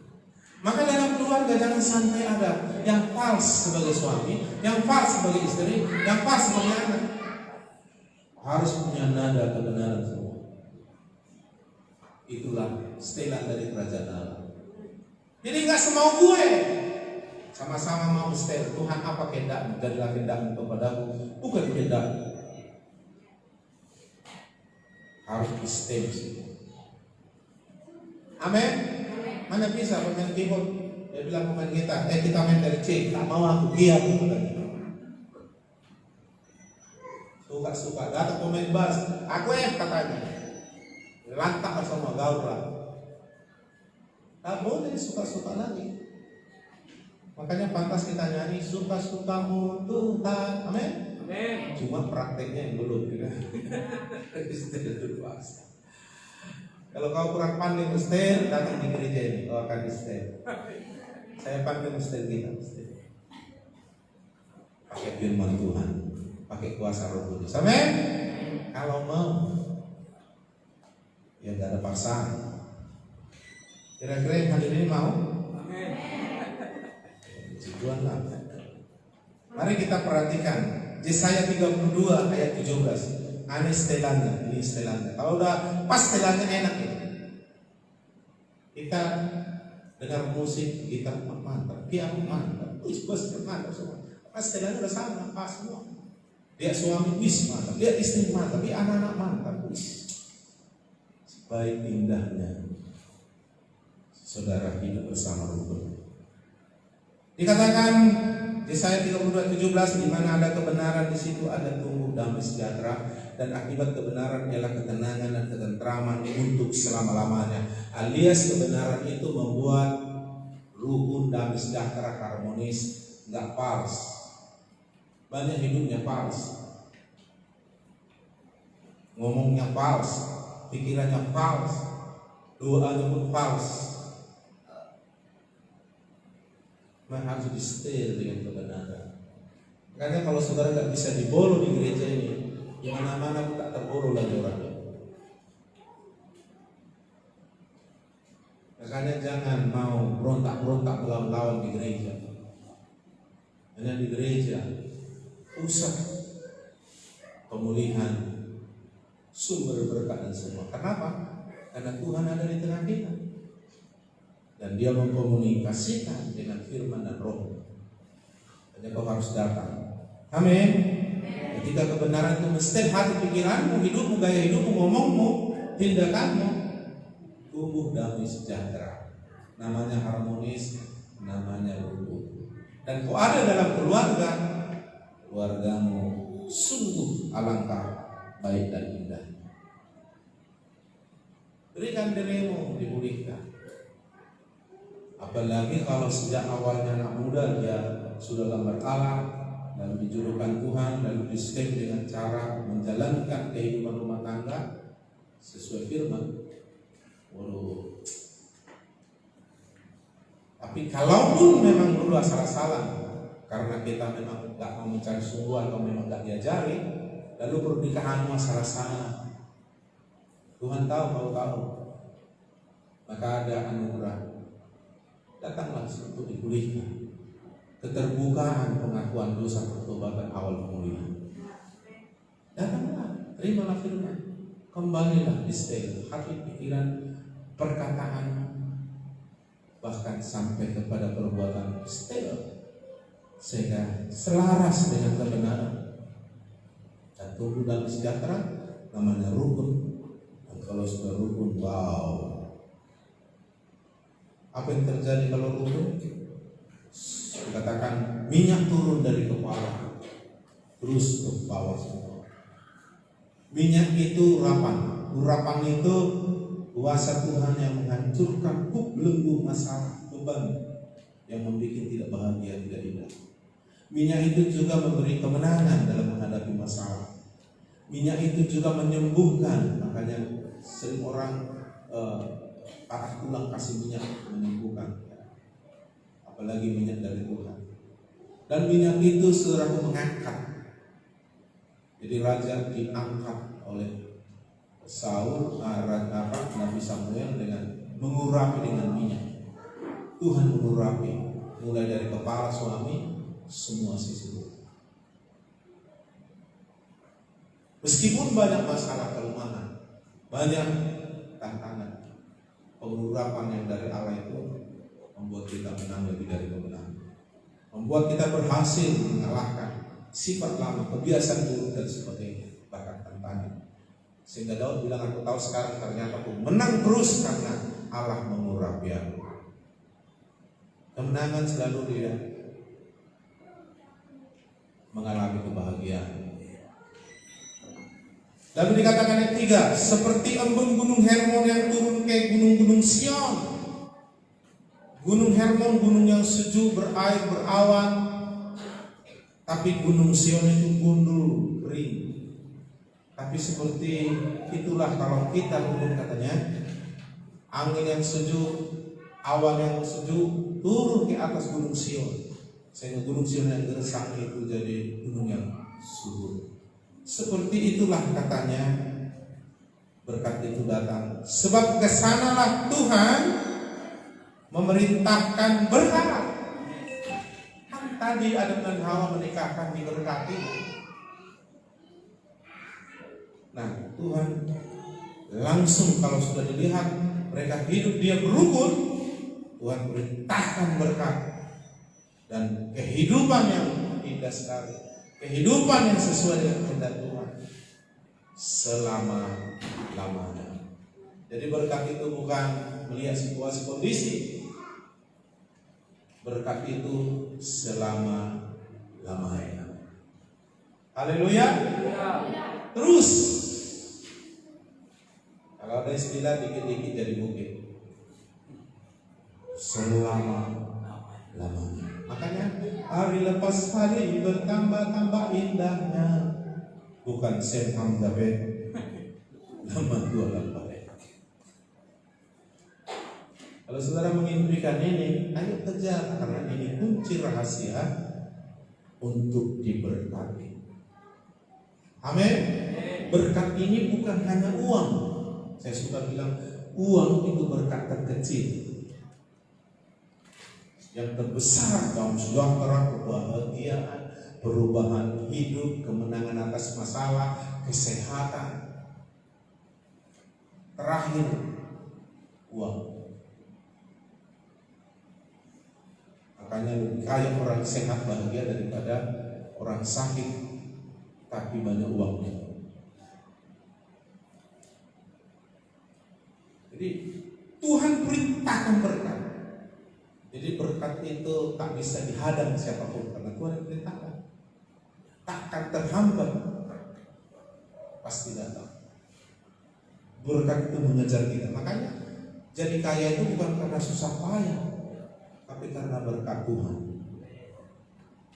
Maka dalam keluarga jangan sampai ada yang fals sebagai suami, yang fals sebagai istri, yang fals sebagai anak. Harus punya nada kebenaran semua. Itulah setelan dari kerajaan Allah. Jadi nggak semau gue, sama-sama mau setel. Tuhan apa kehendakmu? Jadilah kehendakmu kepadaku, bukan kehendakmu. Harus di-setel semua. Amin. Mana bisa pemain keyboard? Dia bilang pemain kita main dari C, tak mau aku G aku katanya. Suka-suka, datang pemain bass, aku F katanya. Lantak sama gaul lah. Tak boleh suka-suka lagi. Makanya pantas kita nyanyi suka-sukamu Tuhan. Amin. Amin. Cuma prakteknya yang belum. Itu puasa. Kalau kau kurang pandai setel, datang di gereja ini, kau akan setel. Saya pandai setel kita, pakai firman Tuhan, pakai kuasa Roh Kudus. Amin. Kalau mau, ya gak ada paksaan. Kira-kira yang hadir ini mau? Amin. Tujuan lah. Mari kita perhatikan Yesaya 32 ayat 17. Ini setelannya. Kalau udah pas setelannya enak ya. Kita dengar musik, kita mantap, piano mantap, mantap semua. Pas setelannya udah sama, pas semua. Dia suami mantap, dia istri mantap, dia anak-anak mantap. Sebaik indahnya saudara hidup bersama Roh. Dikatakan Yesaya 32:17, di mana ada kebenaran di situ ada tumbuh damai sejahtera, dan akibat kebenaran ialah ketenangan dan ketentraman untuk selama-lamanya. Alias kebenaran itu membuat rukun, damai sejahtera, harmonis, nggak fals. banyak hidupnya fals, ngomongnya fals, pikirannya fals, doanya pun fals. Maka harus di-setel dengan kebenaran. Makanya kalau saudara nggak bisa dibolo di gereja ini, di mana-mana pun tak terbolo lagi orangnya. Makanya jangan mau berontak-berontak melawan di gereja. Hanya di gereja pusat pemulihan, sumber berkat dan semua. Kenapa? Karena Tuhan ada di tengah kita dan Dia mengkomunikasikan dengan firman dan roh. Hanya kau harus datang. Amin. Ketika kebenaran itu mesti hati pikiranmu, hidupmu, gaya hidupmu, ngomongmu, tindakanmu tumbuh damai sejahtera. Namanya harmonis, namanya rukun. Dan kau ada dalam keluarga, keluargamu sungguh alangkah baik dan indah. Berikan dirimu dipulihkan. Apalagi kalau sejak awalnya anak muda dia sudah gambar Allah, lalu dijodohkan Tuhan, lalu di-step dengan cara menjalankan kehidupan rumah tangga sesuai firman. Waduh. Tapi kalaupun memang dulu asal-asalan karena kita memang gak mau mencari sungguh atau memang gak diajari, lalu pernikahanmu asal-asalan, Tuhan tahu, kau tahu, maka ada anugerah. Datanglah untuk dipulihkan. Keterbukaan pengakuan dosa, pertobatan awal pemulihan. Datanglah, terimalah firman, kembalilah di-setel hati, pikiran, perkataan, bahkan sampai kepada perbuatan setel, sehingga selaras dengan kebenaran dan tumbuh dalam sejahtera. Namanya rukun. Dan kalau sudah rukun, wow, apa yang terjadi kalau rukun? Dikatakan minyak turun dari kepala terus ke bawah semua. Minyak itu urapan. Urapan itu kuasa Tuhan yang menghancurkan belenggu masalah, beban yang membuat tidak bahagia, tidak indah. Minyak itu juga memberi kemenangan dalam menghadapi masalah. Minyak itu juga menyembuhkan. Makanya sering orang patah tulang kasih minyak menyembuhkan. Apalagi minyak dari Tuhan. Dan minyak itu saudara mengangkat. Jadi raja diangkat oleh Saul, Nabi Samuel dengan mengurapi dengan minyak. Tuhan mengurapi mulai dari kepala suami semua sisi. Meskipun banyak masalah kelemahan, banyak tantangan, pengurapan yang dari Allah itu membuat kita menang lebih dari kemenangan, membuat kita berhasil mengalahkan sifat lama, kebiasaan buruk dan sebagainya, bahkan tantangan. Sehingga Daud bilang, aku tahu sekarang ternyata aku menang terus karena Allah mengurapi aku. Kemenangan selalu dia mengalami kebahagiaan. Lalu dikatakan yang 3, seperti embun gunung Hermon yang turun ke gunung-gunung Sion. Gunung Hermon gunung yang sejuk, berair, berawan, tapi gunung Sion itu gundul, kering. Tapi seperti itulah kalau kita turun, katanya angin yang sejuk, awan yang sejuk turun ke atas gunung Sion, sehingga gunung Sion yang gersang itu jadi gunung yang subur. Seperti itulah katanya berkat itu datang, sebab kesanalah Tuhan memerintahkan berkat. Kan tadi Adam dan Hawa menikahkan diberkati. Nah, Tuhan langsung kalau sudah dilihat mereka hidup dia berukun, Tuhan perintahkan berkat dan kehidupan yang indah sekali, kehidupan yang sesuai dengan kehendak Tuhan selama-lamanya. Jadi berkat itu bukan melihat situasi kondisi, berkat itu selama-lamanya. Haleluya. Terus kalau ada istilah dikit-dikit jadi bukit. Selama lamanya. Makanya hari lepas hari bertambah-tambah indahnya. Bukan Sam David lama dua lampai. Kalau saudara menginginkan ini, ayo kejar, karena ini kunci rahasia untuk diberkati. Amin. Berkat ini bukan hanya uang. Saya suka bilang uang itu berkat terkecil. Yang terbesar dalam sejahtera, kebahagiaan, perubahan hidup, kemenangan atas masalah, kesehatan. Terakhir, uang. Makanya lebih kaya orang sehat bahagia daripada orang sakit tapi banyak uangnya. Jadi Tuhan perintahkan berkat. Jadi berkat itu tak bisa dihadang siapapun karena Tuhan yang perintahkan. Takkan terhambat, pasti datang. Berkat itu mengejar kita. Makanya jadi kaya itu bukan karena susah payah, tapi karena berkat Tuhan.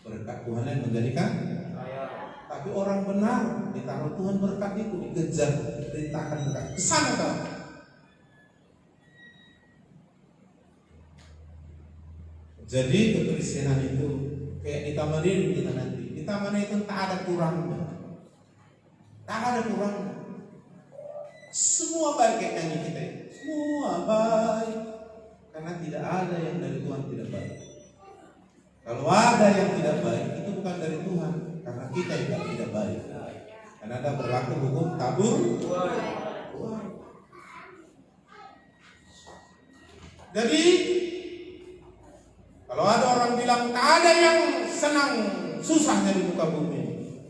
Berkat Tuhan yang menjadikan kaya. Tapi orang benar ditaruh Tuhan berkat itu, dikejar, diperintahkan berkat. Kesana kau. Jadi kekristenan itu kayak di taman ini kita nanti. Di taman itu tak ada kurangnya. Tak ada kurangnya. Semua baik kayak nyanyi kita. Semua baik. Karena tidak ada yang dari Tuhan tidak baik. Kalau ada yang tidak baik, itu bukan dari Tuhan. Karena kita juga tidak baik. Karena ada berlaku hukum tabur. Jadi kalau ada orang bilang tak ada yang senang susahnya di muka bumi,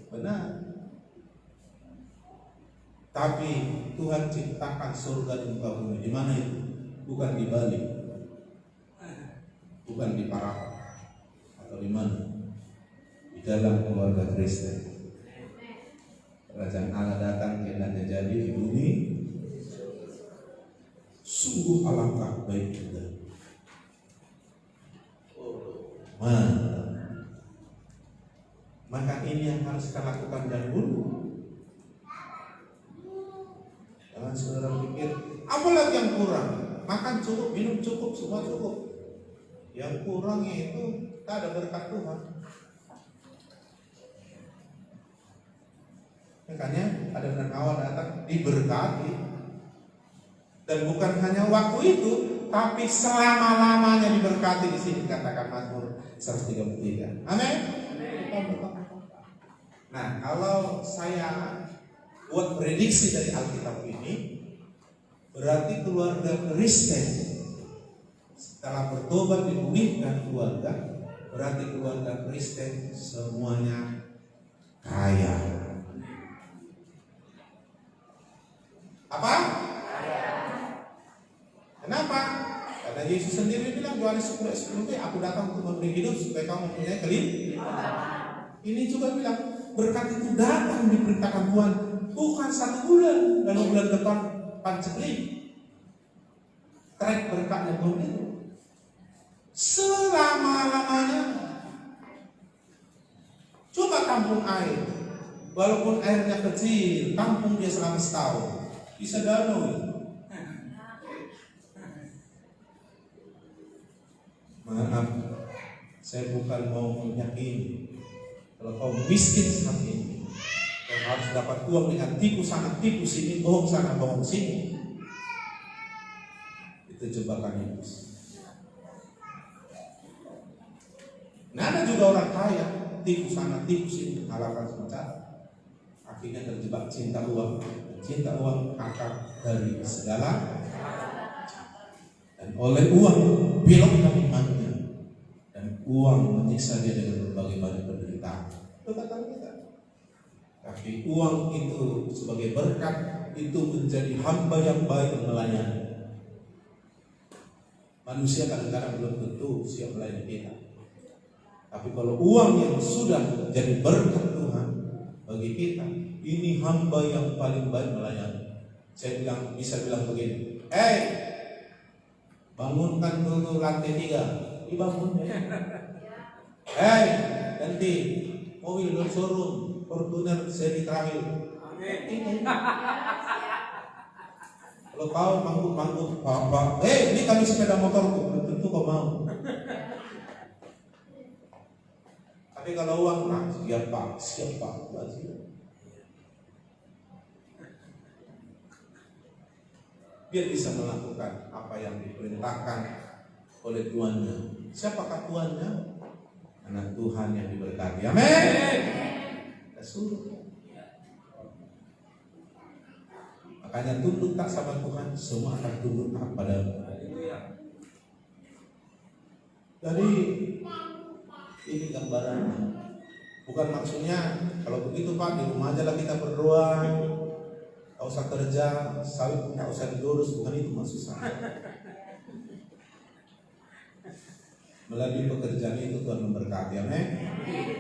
benar. Tapi Tuhan ciptakan surga di muka bumi. Di mana itu? Bukan di Bali, bukan di Parapat, atau di mana? Di dalam keluarga Kristen. Kerajaan Allah datang hendaknya jadi di bumi. Sungguh alangkah baik kita. Maka ini yang harus kita lakukan dahulu. Jangan saudara pikir, apalagi yang kurang? Makan cukup, minum cukup, semua cukup. Yang kurang itu tak ada berkat Tuhan. Makanya ada dan awal datang diberkati. Dan bukan hanya waktu itu, tapi selama-lamanya diberkati. Di sini katakan Mazmur 133. Amin. Nah, kalau saya buat prediksi dari Alkitab ini, berarti keluarga Kristen setelah bertobat dipulihkan keluarga, berarti keluarga Kristen semuanya kaya. Apa? Kenapa? Karena Yesus sendiri bilang Yohanes 10:10, aku datang untuk memberi hidup supaya kamu mempunyai kelimpahan. Ini juga bilang berkat itu datang diperintahkan Tuhan, bukan 1 bulan lalu bulan depan panceklik. Trek berkatnya belum itu. Selama-lamanya. Coba tampung air, walaupun airnya kecil, tampung dia selama setahun, bisa danau. Maaf, saya bukan mau menyakini. Kalau kau miskin saat ini, kau harus dapat uang dengan tipu sana, tipu sini, bohong sana, bohong sini. Itu jebakan iblis. Nah, ada juga orang kaya, tipu sana, tipu sini, halalkan semacam. Akhirnya terjebak cinta uang. Cinta uang akar dari segala. Dan oleh uang belokkan imannya, dan uang menyiksa dia dengan berbagai penderitaan. Itu kata kita. Tapi uang itu sebagai berkat itu menjadi hamba yang baik melayani. Manusia kadang-kadang belum tentu siap melayani kita. Tapi kalau uang yang sudah jadi berkat Tuhan bagi kita, ini hamba yang paling baik melayani. Saya bisa bilang begini, bangunkan dulu lantai 3, dibangun ya. Hei, ganti mobil dari showroom, Fortuner seri terakhir. Kalau kau manggut-manggut, Bapak, ini kami sepeda motorku, belum tentu kau mau. Tapi kalau uang, nah, siap Pak. Biar bisa melakukan apa yang diperintahkan oleh Tuannya. Siapakah Tuannya? Anak Tuhan yang diberkati. Amin. Kita suruh. Makanya tunduk tak sama Tuhan, semua akan tunduk tak padamu. Jadi ini gambarannya. Bukan maksudnya kalau begitu Pak, di rumah aja lah kita berdoa, tak usah kerja, sawit tak usah diurus. Bukan itu maksud saya. Melalui pekerjaan itu Tuhan memberkati, amin.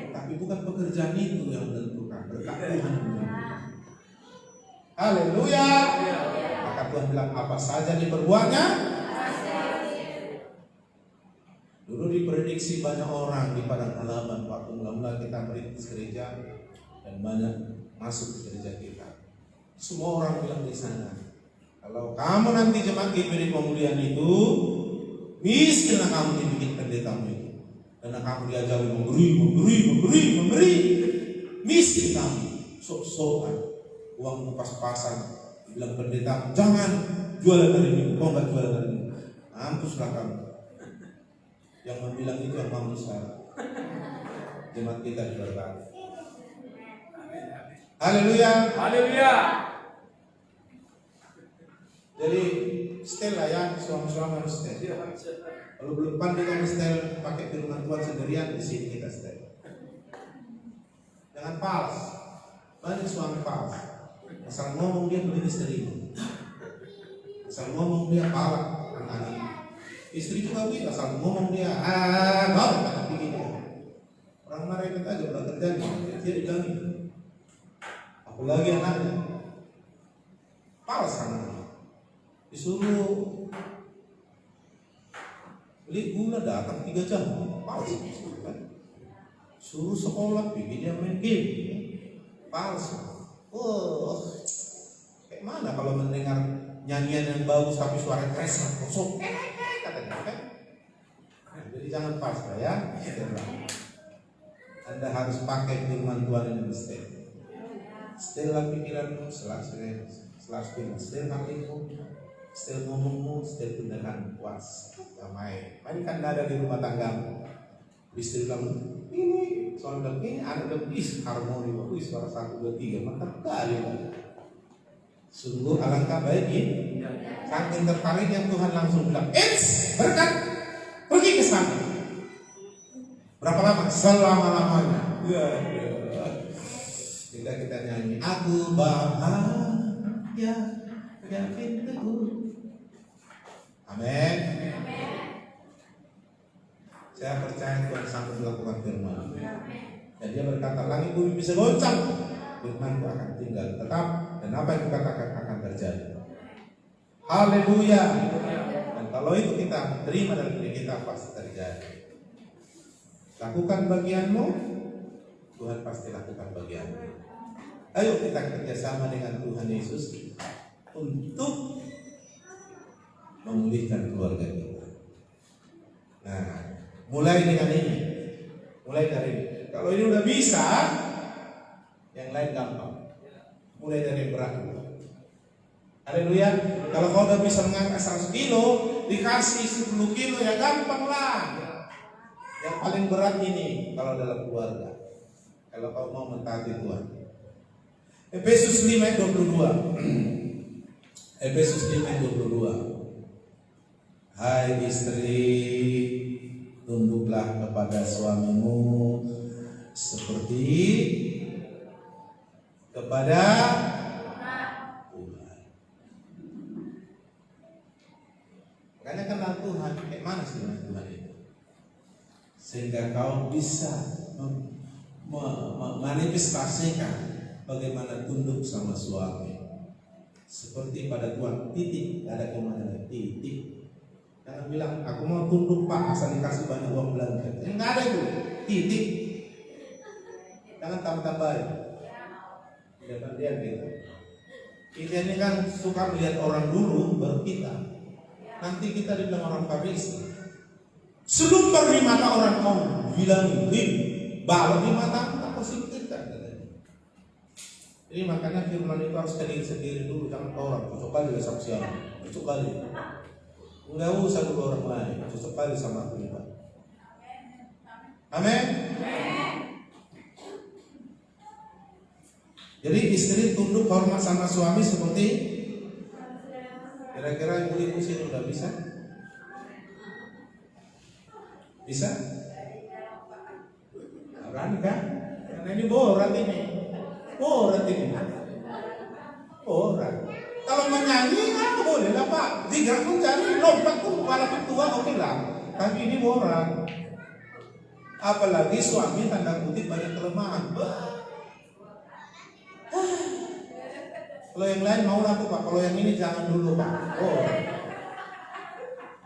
Tapi bukan pekerjaan itu yang menentukan, berkat Tuhan yang menentukan. Haleluya. Maka Tuhan bilang apa saja diperbuatnya. Dulu diprediksi banyak orang di padang halaman waktu mula-mula kita merintis gereja dan banyak masuk ke gereja kita. Semua orang bilang di sana, kalau kamu nanti jemaat GPD Pemulihan itu, miskinlah kamu dibikin pendetamu itu, karena kamu diajari memberi, miskin kamu, sok-sokan. Uang pas-pasan, bilang pendeta, jangan jualan hari ini, kau nggak jualan hari ini, mampuslah kamu. Yang membilang itu yang mampus saya. Jemaat kita diberkati. Haleluya. Haleluya. Jadi setel lah ya, suami-suami harus setel. Kalau belum pandai kamu setel, pakai firman Tuhan sendirian, di sini kita setel. Jangan pals. Banyak suami pals. Asal ngomong dia beli istri, asal ngomong dia palak anak-anak. Istri juga begitu, asal ngomong dia baru tak begini. Orang marah aja udah terjadi, dia dibilangin. Apalagi anaknya, palas anaknya. Disuruh beli gula datang 3 jam, palas. Suruh sekolah, pergi dia main game, palas. Oh, kayak mana kalau mendengar nyanyian yang bagus tapi suara keras kosong, katanya kan? Jadi jangan pas ya. Anda harus pakai firman Tuhan yang mesti. Setelah pikiranmu, setelah setelah hatimu, setelah ngomongmu, setelah tindakan puas, damai. Mari kan ada di rumah tanggamu. Istri kamu ini soal bilang ini anak lebih harmoni, suara 1, 2, 3 mantap kali. Sungguh alangkah baik ini. Saking tertariknya Tuhan langsung bilang, berkat, pergi ke sana. Berapa lama? Selama-lamanya. Tidak kita nyanyi, aku bahagia yakin teguh. Amin. Saya percaya Tuhan sanggup melakukan firman. Dan dia berkata, langit bumi bisa goncang, firman-Ku akan tinggal tetap, dan apa yang dikatakan akan terjadi. Haleluya. Dan kalau itu kita terima dalam diri kita, pasti terjadi. Lakukan bagianmu, Tuhan pasti lakukan bagianmu. Ayo kita kerjasama dengan Tuhan Yesus untuk memulihkan keluarga kita. Nah, mulai dengan ini, mulai dari ini. Kalau ini udah bisa, yang lain gampang. Mulai dari berat. Haleluya. Kalau kau udah bisa mengangkat 100 kilo, dikasih 10 kilo ya gampang lah. Yang paling berat ini kalau dalam keluarga. Kalau kau mau mentaati Tuhan. Efesus 5 ayat 22. Efesus 5 ayat 22. Hai istri, tunduklah kepada suamimu seperti kepada Tuhan. Makanya kenal Tuhan, kayak mana sih Tuhan itu? Sehingga kau bisa manifestasikan bagaimana tunduk sama suami. Seperti pada Tuhan, titik, ada kemana titik. Jangan Jangan bilang aku mau tunduk Pak asal dikasih banyak uang belanja. Enggak ada itu. Titik. Jangan tambah-tambahin. Tidak dia gitu. Kita ini kan suka melihat orang dulu baru kita. Nanti kita dibilang orang Farisi. Selumbar di mata orang kau bilang balok di mata tak positifkan. Jadi makanya firman itu harus sendiri dulu, jangan ke orang. Cocok kali dengan saksian, cocok kali. Enggak usah dulu orang lain, cocok kali sama aku juga. Amin. Jadi istri tunduk hormat sama suami seperti kira-kira ibu-ibu sini udah bisa? Bisa? Berani kan? Karena ini borat ini. Borat. Kalau menyanyi apa boleh lah Pak. Jika pun cari lompat pun walaupun tua oke lah. Tapi ini borat. Apalagi suami tanda kutip banyak kelemahan. Kalau yang lain mau lah Pak. Kalau yang ini jangan dulu Pak.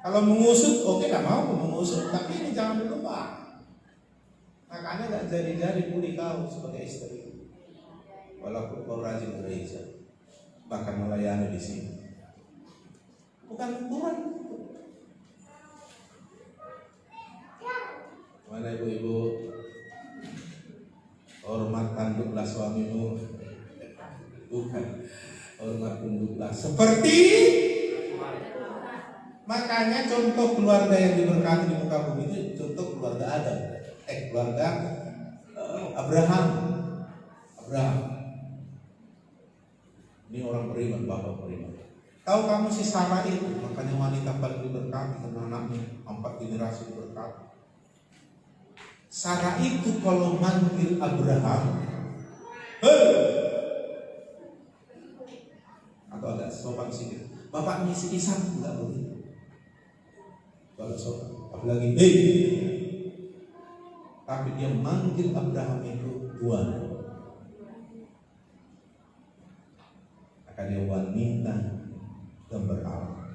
Kalau mengusut oke lah mau mengusut. Tapi ini jangan dulu Pak. Makanya gak jadi-jadi pulih kau sebagai istri. Walaupun kau rajin gereja, bahkan melayani di sini, bukan ukuran. Mana ibu-ibu, hormat tanduklah suamimu, bukan hormat tunduklah. Seperti makanya contoh keluarga yang diberkati di muka bumi itu contoh keluarga Adam, keluarga Abraham. Ini orang beriman, bapak beriman. Tahu kamu si Sarah itu, makanya wanita paling diberkati karena anaknya 4 generasi diberkati. Sarah itu kalau manggil Abraham, atau agak sopan sedikit, bapaknya si Ishak enggak begitu. Kalau sopan, apalagi tapi dia manggil Abraham itu Tuhan. Dia wanita gambar Allah.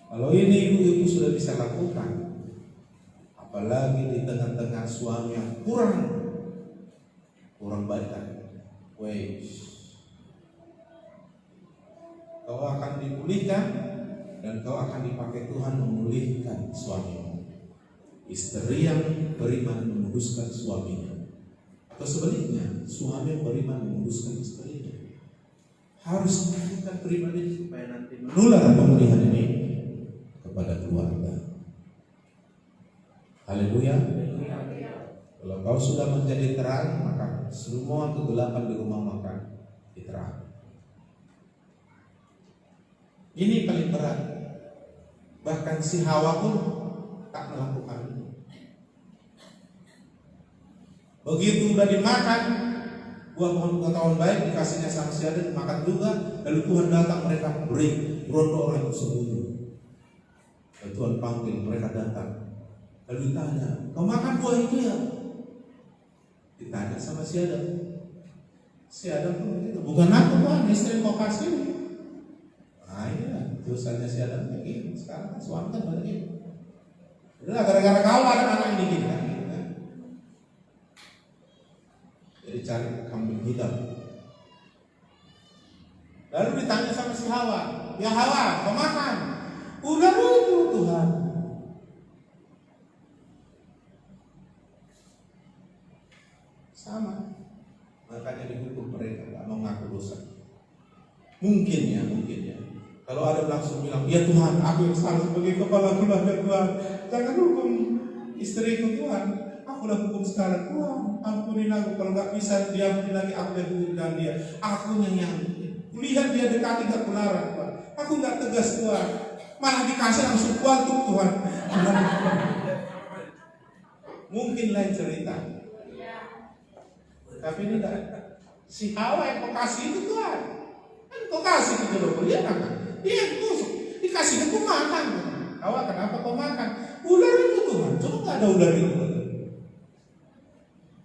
Kalau ini ibu-ibu sudah bisa lakukan, apalagi di tengah-tengah suami yang kurang baik, kau akan dipulihkan dan kau akan dipakai Tuhan memulihkan suamimu. Istri yang beriman menguduskan suaminya, atau sebaliknya suami yang beriman menguduskan istrinya. Harus melakukan pribadi supaya nanti menular pemulihan ini kepada keluarga. Haleluya. Kalau kau sudah menjadi terang, maka semua kegelapan di rumah makan diterang. Ini paling berat. Bahkan si Hawa pun tak melakukan itu. Begitu udah dimakan buah pohon pengetahuan baik dikasihnya sama si Adam, makan juga. Lalu Tuhan datang, mereka break, rondo orang itu sembunyi. Lalu Tuhan panggil, mereka datang. Lalu ditanya, kau makan buah itu ya? Ditanya sama si Adam. Si Adam pun begitu, bukan aku Tuhan, istri kau kasih. Nah ini lah, dosanya si Adam begini. Sekarang kan suami kan begini. Udah gara-gara kau ada anak ini gini kan. Jadi cari kambing hitam. Lalu ditanya sama si Hawa, ya Hawa, kau makan? Udah itu Tuhan. Sama. Makanya dihukum mereka, gak mau ngaku dosa. Mungkin ya. Kalau ada langsung bilang, ya Tuhan, aku yang salah sebagai kepala keluarga Tuhan. Jangan hukum istriku Tuhan. Aku udah hukum sekarang, Tuhan, ampunin aku. Kalau nggak bisa diampuni lagi, aku udah hukumkan dia. Aku yang lihat dia dekati gak kelarang, Tuhan. Aku nggak tegas Tuhan, malah dikasih langsung kuantum Tuhan. Mungkin lain cerita. Tapi ini enggak. Si Hawa yang kau kasih itu Tuhan. Kan kau kasih itu loh, dia makan. Dia yang tusuk, dikasih aku makan. Hawa, kenapa kau makan? Ular itu Tuhan, coba nggak ada ular itu.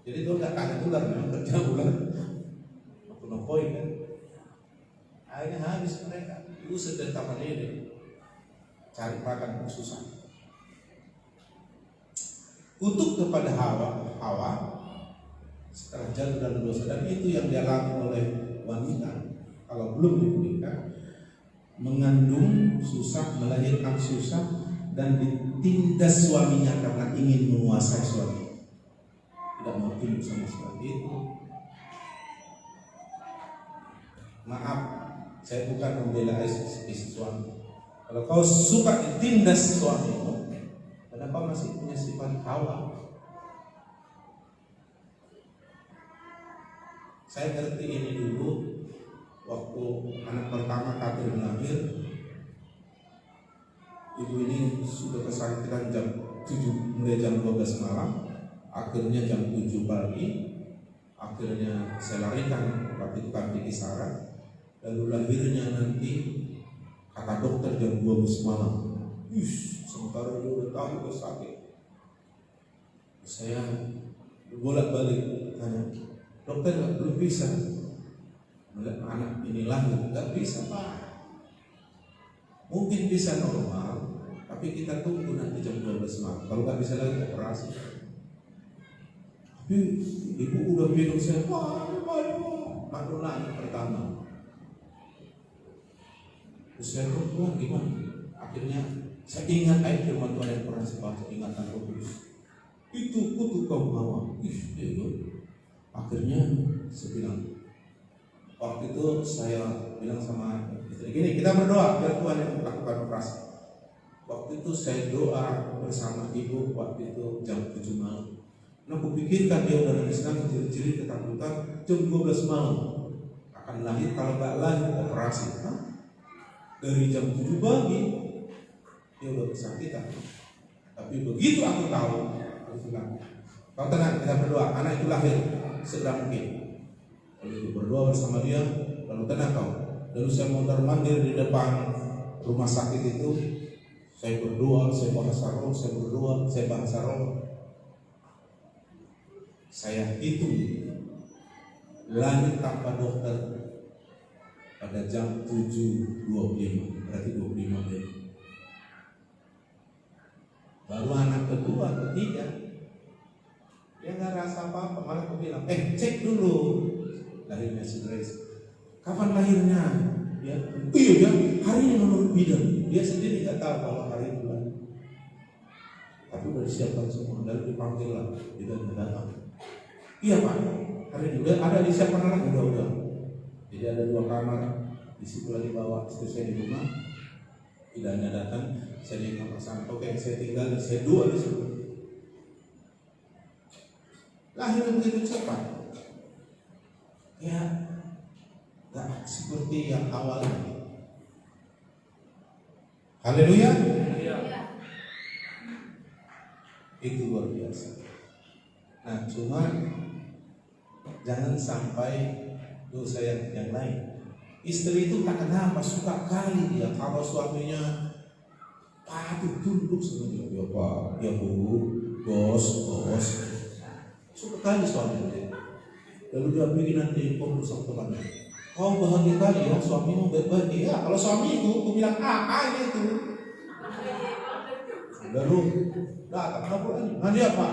Jadi itu nggak ada ular, memang kerja ular. Aku nopoi kan. Akhirnya habis mereka. Ibu sedang taman ini. cari makan susah. Kutuk kepada Hawa setelah jatuh dalam dosa, dan itu yang dialami oleh wanita kalau belum dinikah, mengandung susah, melahirkan susah, dan ditindas suaminya karena ingin menguasai suami, tidak mau tunduk sama suami. Itu maaf, saya bukan membela istri suami. Kalau kau suka ditindas suamimu, kenapa masih punya sifat Hawa? Saya ngerti ini dulu waktu anak pertama Katrin lahir. Ibu ini sudah kesakitan jam 7, mulai jam 12 malam, akhirnya jam 7 pagi, akhirnya saya larikan waktu itu kaki kisaran, lalu lahirnya nanti kata dokter jam 12 malam. Sementara dia udah tahu udah sakit. Saya bolak-balik tanya, dokter belum bisa melihat anak ini lahir, nggak bisa Pak. Mungkin bisa normal, tapi kita tunggu nanti jam 12 malam. Kalau nggak bisa lagi operasi. Tapi ibu udah minum saya, baru anak pertama. Terus saya Tuhan gimana? Akhirnya saya ingat ayat firman Tuhan yang pernah saya baca, ingatan Roh Kudus. Itu kutuk kaum Hawa. Akhirnya saya bilang, waktu itu saya bilang sama istri gini, kita berdoa biar Tuhan yang melakukan operasi. Waktu itu saya doa bersama ibu waktu itu jam 7 malam. Nah, aku pikirkan dia udah nangis-nangis, ciri-ciri ketakutan, jam 12 malam akan lahir, kalau nggak lahir operasi. Dari jam 7 pagi dia udah kesakitan. Tapi begitu aku tahu, aku bilang, kau tenang, kita berdoa, anak itu lahir segera mungkin. Lalu berdoa bersama dia, lalu tenang kau. Lalu saya mondar-mandir di depan rumah sakit itu. Saya berdoa, saya bahasa roh, saya berdoa, saya bahasa roh. Saya hitung lahir tanpa dokter pada jam 7.25, berarti 25 menit. Baru anak kedua, ketiga, dia nggak rasa apa-apa, malah aku bilang, cek dulu lahirnya si Grace. Kapan lahirnya? Ya, iya hari ini menurut bidan. Dia sendiri nggak tahu kalau hari itu lahir. Tapi udah disiapkan semua, lalu dipanggil lah, bidannya datang. Iya Pak, hari ini udah ada disiapkan anak, udah. Jadi ada 2 kamar, di situ lagi bawa istri saya di rumah. Bidannya datang, saya di kamar sana. Oke, saya tinggal, saya doa di situ. Lahir begitu cepat. Ya, nggak seperti yang awalnya. Haleluya. Itu luar biasa. Nah, cuma jangan sampai dosa yang lain. Istri itu tak kenapa suka kali dia kalau suaminya patuh tunduk sama dia. Ya Pak, ya Bu, bos. Suka kali suami dia. Lalu dia bikin nanti pengurus sama temannya. Kau bahagia kali ya, suamimu baik-baik. Ya, kalau suamiku, aku bilang itu. Lalu datang apa lagi? Nanti apa?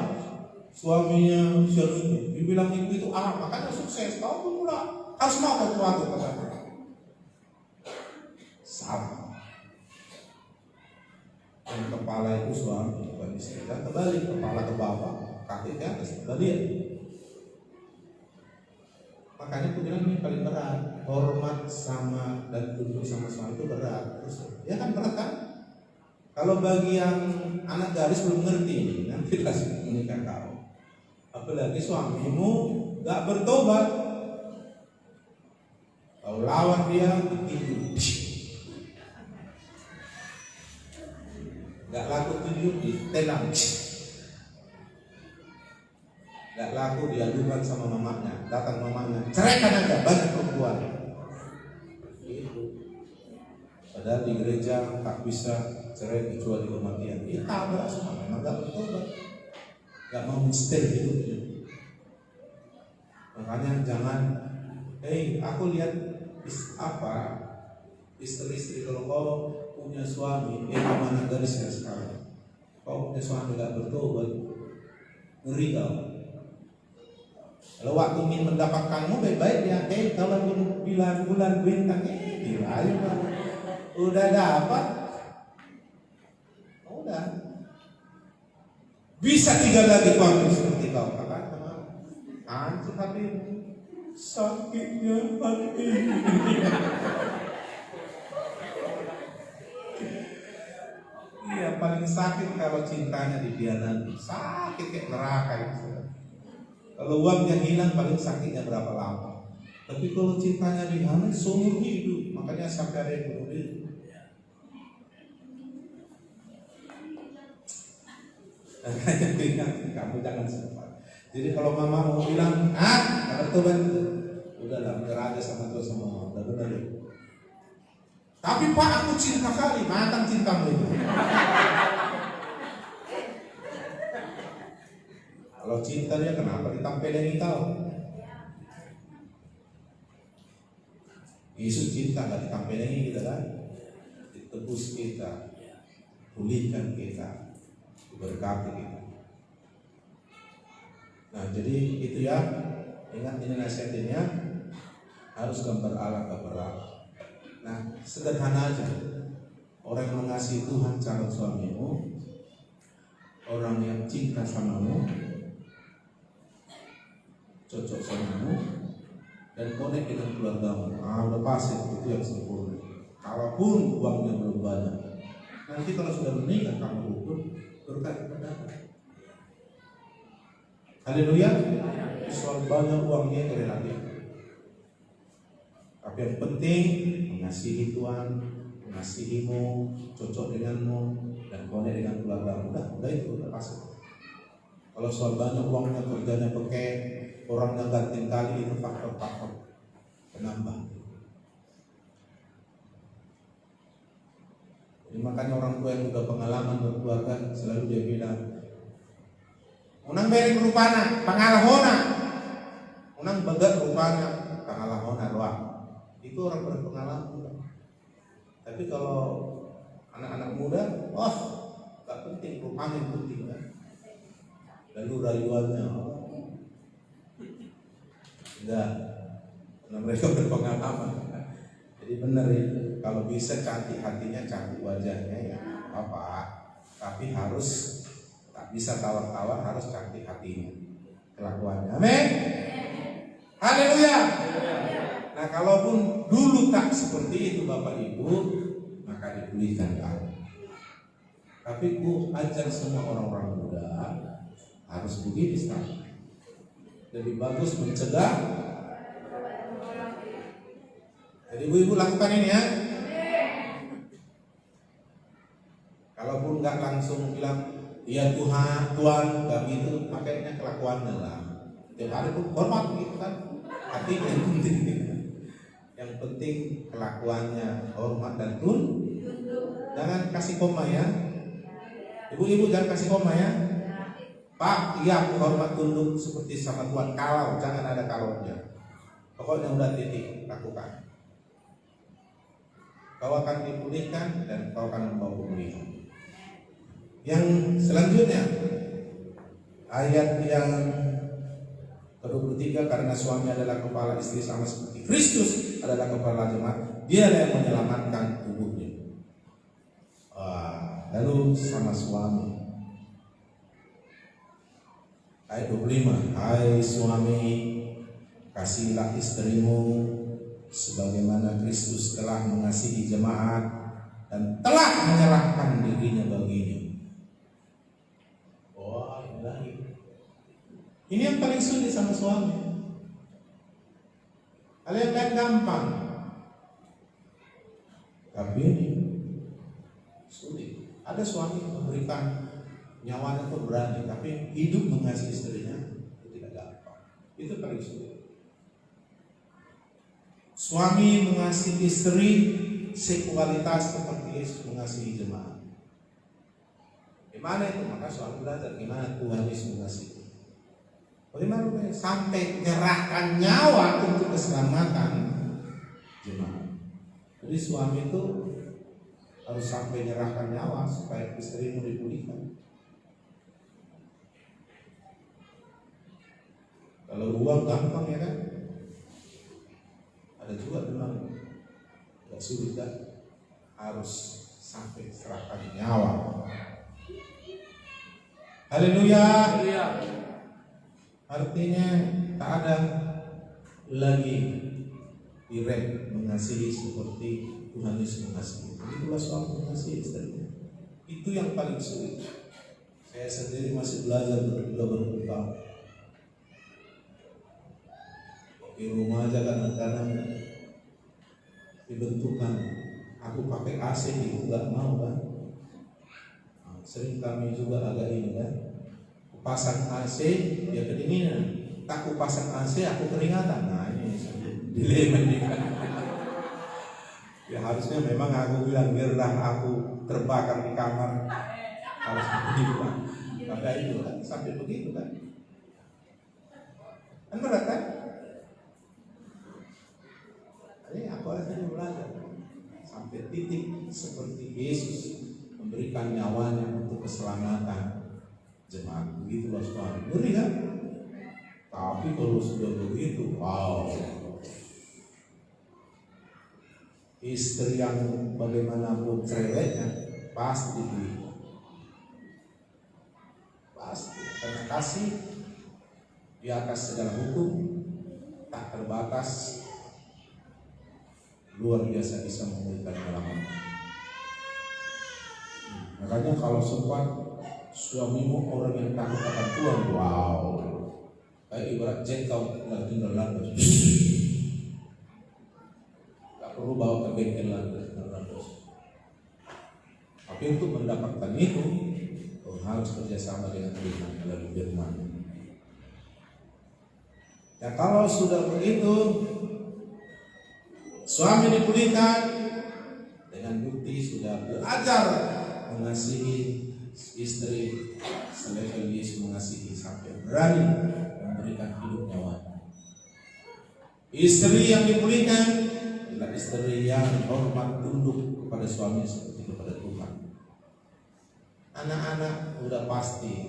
Suaminya suami dibilang ibu itu makanya sukses. Kau pun pula harus mau sesuatu katanya. Sama. Yang kepala itu suami, bukan istri. Dan kembali kepala ke bawah, kaki ke atas, kembali. Makanya aku bilang ini paling berat. Hormat sama dan tunduk sama suami itu berat. Terus, ya kan berat kan? Kalau bagi yang anak gadis belum ngerti, nanti kasih menikah kau. Apalagi suamimu gak bertobat, kau lawan dia ditinju. Gak laku tinju ditelang. Gak laku diadukan sama mamanya, datang mamanya, ceraikan aja, banyak perempuan. Gitu. Padahal di gereja tak bisa cerai kecuali kematian. Dia tabrak semua, memang gak bertobat, gak mau mensetel hidupnya. Makanya jangan, aku lihat istri-istri kalau kau punya suami, kemana garisnya sekarang? Kau punya suami gak bertobat, ngeri kau. Kalau waktu ingin mendapatkanmu baik-baik ya, kalau bulan bintang gila, udah dapat, udah bisa tinggal lagi kau seperti kau katakan sama hancur hatimu, sakitnya hati. Iya, paling sakit kalau cintanya dihianati, sakit kayak neraka itu. Kalau uangnya hilang paling sakitnya berapa lama. Tapi kalau cintanya dihianati seumur hidup, makanya sampai ada yang bunuh diri. Kamu jangan sempat. Jadi kalau mama mau bilang, bertobat, udahlah berada sama Tuhan sama udah benar. Tapi Pak, aku cinta kali, matang cintamu itu. Kalau cinta dia kenapa ditampilin kau? Yesus cinta gak ditampilin kita kan? Ditebus kita, pulihkan kita, berkati kita. Nah jadi itu ya, ingat ini nasihatnya, harus gambar Allah, gambar Allah. Nah sederhana aja, orang yang mengasihi Tuhan calon suamimu, orang yang cinta samamu, cocok samamu, dan connect dengan keluargamu. Udah pasti itu yang sempurna. Kalaupun uangnya belum banyak, nanti kalau sudah menikah kamu ukur berkat kepada. Haleluya. Soal banyak uangnya itu relatif. Tapi yang penting mengasihi Tuhan, mengasihimu, cocok denganmu, dan connect dengan keluargamu. Udah itu udah pasti. Kalau soal banyak uangnya, kerjanya pakai, orangnya ganti kali, itu faktor-faktor penambah. Jadi makanya orang tua yang udah pengalaman berkeluarga selalu dia bilang, unang beri rupana, pangalahona, unang bagat rupana, pangalahona roa. Itu orang berpengalaman. Tapi kalau anak-anak muda, gak penting, rupanya yang penting kan. Lalu rayuannya, enggak, karena mereka berpengalaman. Jadi benar itu, kalau bisa cantik hatinya, cantik wajahnya ya apa, tapi harus tak bisa tawar-tawar, harus cantik hatinya, kelakuannya. Amin. Haleluya. Nah kalaupun dulu tak seperti itu Bapak Ibu, maka dipulihkan Allah. Tapi Bu ajar semua orang-orang muda harus begini sekarang. Lebih bagus mencegah. Jadi ibu-ibu lakukan ini ya. Kalaupun nggak langsung bilang iya Tuhan, nggak gitu, makanya kelakuannya lah. Tiap hari pun hormat gitu kan. Hatinya yang penting. Yang penting kelakuannya hormat dan tunduk. Jangan kasih koma ya. Ibu-ibu jangan kasih koma ya. Pak, iya aku hormat tunduk seperti sama Tuhan. Kalau jangan ada kalaunya. Pokoknya udah titik, lakukan. Kau akan dipulihkan dan kau akan membawa pemulihan. Yang selanjutnya ayat yang ke-23, karena suami adalah kepala istri sama seperti Kristus adalah kepala jemaat, dia yang menyelamatkan tubuhnya. Lalu sama suami. Ayat 25, hai suami, kasihilah istrimu sebagaimana Kristus telah mengasihi jemaat dan telah menyerahkan dirinya baginya. Ini yang paling sulit sama suami. Kalian lihat gampang, tapi ini sulit. Ada suami memberikan nyawanya pun berani, tapi hidup mengasihi istrinya itu tidak gampang. Itu paling sulit. Suami mengasihi istri sekualitas seperti Yesus mengasihi jemaat. Gimana itu? Maka suami belajar gimana Tuhan Yesus mengasihi. Bagaimana sampai menyerahkan nyawa untuk keselamatan jemaat. Jadi suami itu harus sampai nyerahkan nyawa supaya istrimu dipulihkan. Kalau uang gampang ya kan, ada juga memang gak sulit kan, harus sampai serahkan nyawa. Haleluya. Artinya tak ada lagi direct mengasihi seperti Tuhan Yesus mengasihi. Itulah suami mengasihi istrinya. Itu yang paling sulit. Saya sendiri masih belajar berpuluh-puluh. Di rumah aja kadang-kadang dibentukkan, aku pakai AC itu nggak mau kan. Sering kami juga agak ini kan, pasang AC dia kedinginan, tak aku pasang AC aku keringatan. Nah ini dilema ini kan. Ya harusnya memang aku bilang biarlah aku terbakar di kamar, harus begitu kan. Tapi itu kan sampai begitu kan. Kan berat kan? Jadi aku akhirnya belajar sampai titik seperti Yesus memberikan nyawanya untuk keselamatan jemaat. Begitulah suami. Ngeri kan? Tapi kalau sudah begitu, wow. Istri yang bagaimanapun cerewetnya pasti karena kasih di atas segala hukum, tak terbatas, luar biasa bisa memberikan keselamatan. Makanya kalau sempat suamimu orang yang takut akan Tuhan, wow, kayak ibarat jengkau nggak tinggal landas, nggak perlu bawa ke bengkel landas. Tapi untuk mendapatkan itu, harus kerjasama dengan Tuhan melalui firman. Ya kalau sudah begitu, suami dipulihkan dengan bukti sudah belajar mengasihi istri selevel Yesus mengasihi sampai berani memberikan hidup nyawanya. Istri yang dipulihkan adalah istri yang hormat tunduk kepada suami seperti kepada Tuhan. Anak-anak udah pasti,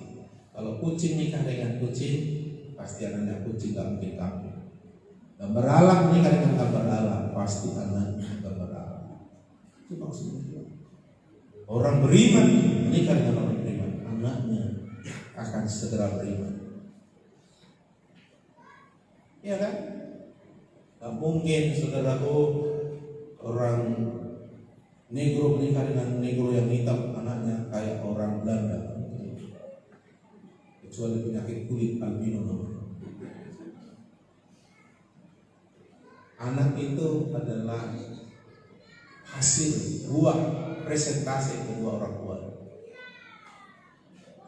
kalau kucing nikah dengan kucing, pasti anaknya kucing gak mungkin kambing. Gambar alam menikah dengan gambar alam, pasti anaknya gambar alam. Itu maksudnya. Orang beriman menikah dengan orang beriman, anaknya akan segera beriman. Iya kan? Gak mungkin saudaraku orang negro menikah dengan negro yang hitam, anaknya kayak orang Belanda. Kecuali penyakit kulit albino. Anak itu adalah hasil buah presentasi kedua orang tua.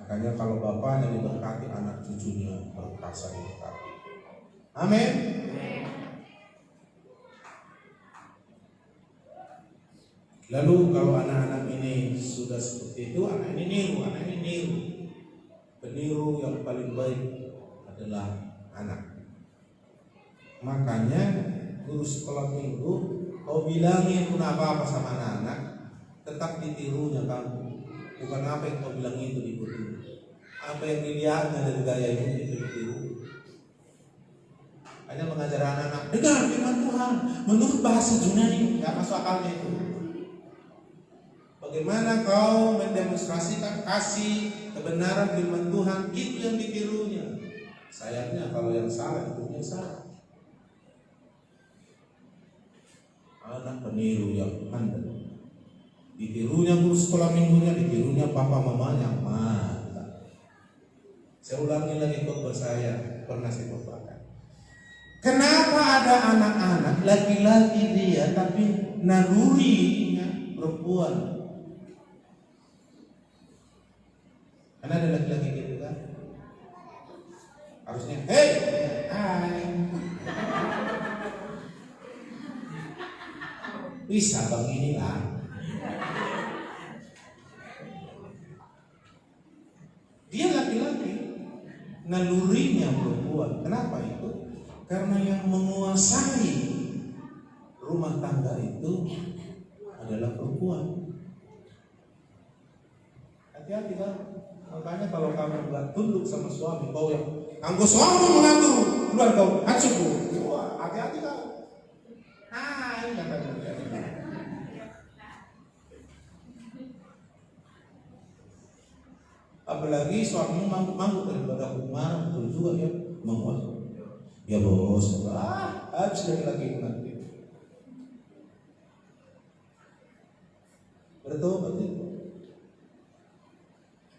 Makanya kalau bapaknya diberkati, anak cucunya berkasa diberkati. Amin. Lalu kalau anak-anak ini sudah seperti itu, anak ini niru. Peniru yang paling baik adalah anak. Makanya guru sekolah minggu, kau bilangin pun apa-apa sama anak-anak, tetap ditirunya kamu. Bukan apa yang kau bilang itu diikuti. Apa yang dilihatnya dari gaya itu ditiru. Hanya mengajar anak-anak, dengar firman Tuhan menurut bahasa Yunani, nggak masuk akalnya itu. Bagaimana kau mendemonstrasikan kasih kebenaran firman Tuhan, itu yang ditirunya. Sayangnya kalau yang salah itu yang salah. Anak peniru yang handal, ditirunya guru sekolah minggunya, ditirunya papa mamanya. Mantap. Saya ulangi lagi khotbah saya pernah saya khotbahkan. Kenapa ada anak-anak laki-laki dia tapi nalurinya perempuan? Karena ada laki-laki gitu kan, harusnya hey, hai, bisa bang ini lah. Dia laki-laki, nalurinya perempuan. Kenapa itu? Karena yang menguasai rumah tangga itu adalah perempuan. Hati-hati kan. Makanya kalau kamu nggak tunduk sama suami, kau yang anggo suami mengganggu keluar kau hancur. Wah, hati-hati kan. Ini katanya. Apalagi suamimu manggut-manggut daripada rumah, betul juga ya menguat. Ya bos, habis lagi nanti. Bertobat itu.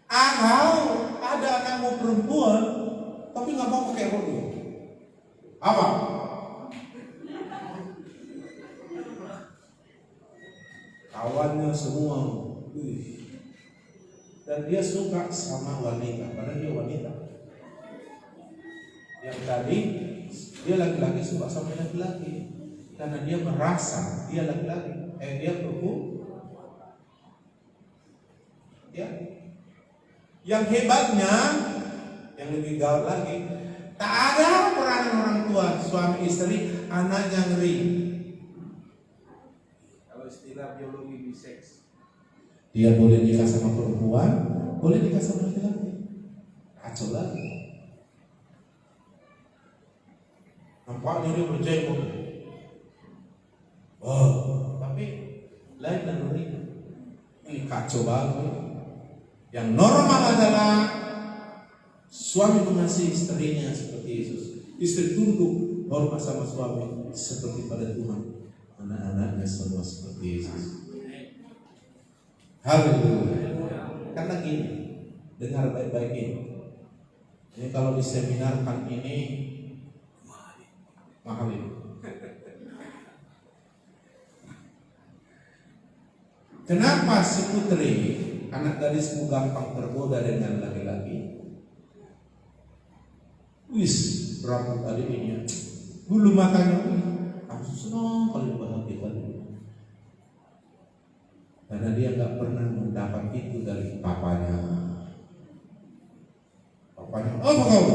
Atau ada anakmu perempuan, tapi nggak mau pakai rodeo. Apa? Kawannya semua, dan dia suka sama wanita, padahal dia wanita. Yang tadi dia laki-laki suka sama laki-laki, karena dia merasa dia laki-laki, dia perempuan. Ya. Yang hebatnya, yang lebih gawat lagi, tak ada peranan orang tua, suami istri, anaknya ngeri. Kalau istilah biologi biseks, dia boleh nikah sama perempuan, boleh nikah sama laki-laki. Kacau lagi. Nampaknya dia berjenggot. Tapi lain dan ngeri. Ini kacau banget. Yang normal adalah suami mengasihi istrinya seperti Yesus, istri tunduk hormat sama suami seperti pada Tuhan, anak-anaknya semua seperti Yesus. Haleluya. Karena gini, dengar baik-baik ini kalau diseminarkan ini mahal ini. Kenapa si putri, anak gadismu gampang tergoda dengan laki-laki? Berapa kali ini? Bulu matanya, aku senang kalau dibahagiakan. Karena dia nggak pernah mendapat itu dari papanya. Papanya, apa kau?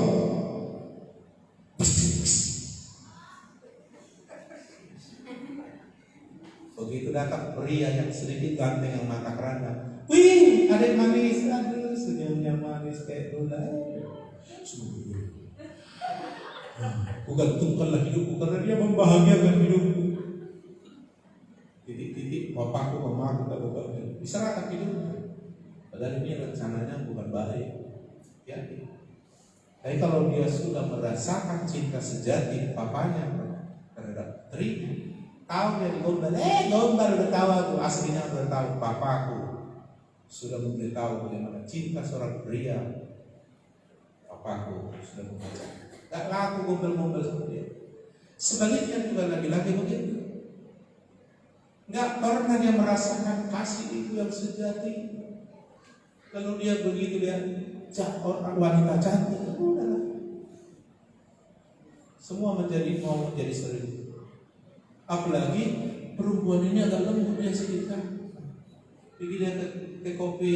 Begitu datang pria yang sedikit ganteng yang mata keranda, wih, adik manis, aduh, senyumnya manis kayak gula. Aku gantungkanlah hidupku karena dia membahagiakan hidupku. Titik-titik, bapakku, mamaku, tak bahagia. Diserahkan hidupnya. Padahal ini rencananya bukan baik. Ya. Tapi kalau dia sudah merasakan cinta sejati papanya terhadap istrinya, tahu dia digombal, gombal udah tahu aku, aslinya udah tahu papaku sudah memberitahu bagaimana cinta seorang pria. Papaku sudah membaca. Tak laku gombal-gombal sama dia. Sebaliknya juga laki-laki begitu. Nggak pernah dia merasakan kasih itu yang sejati. Kalau dia begitu dia orang wanita cantik, udahlah. Semua mau menjadi sering. Apalagi perempuan ini agak lembut dia sedikit kan. Pergi dia ke kopi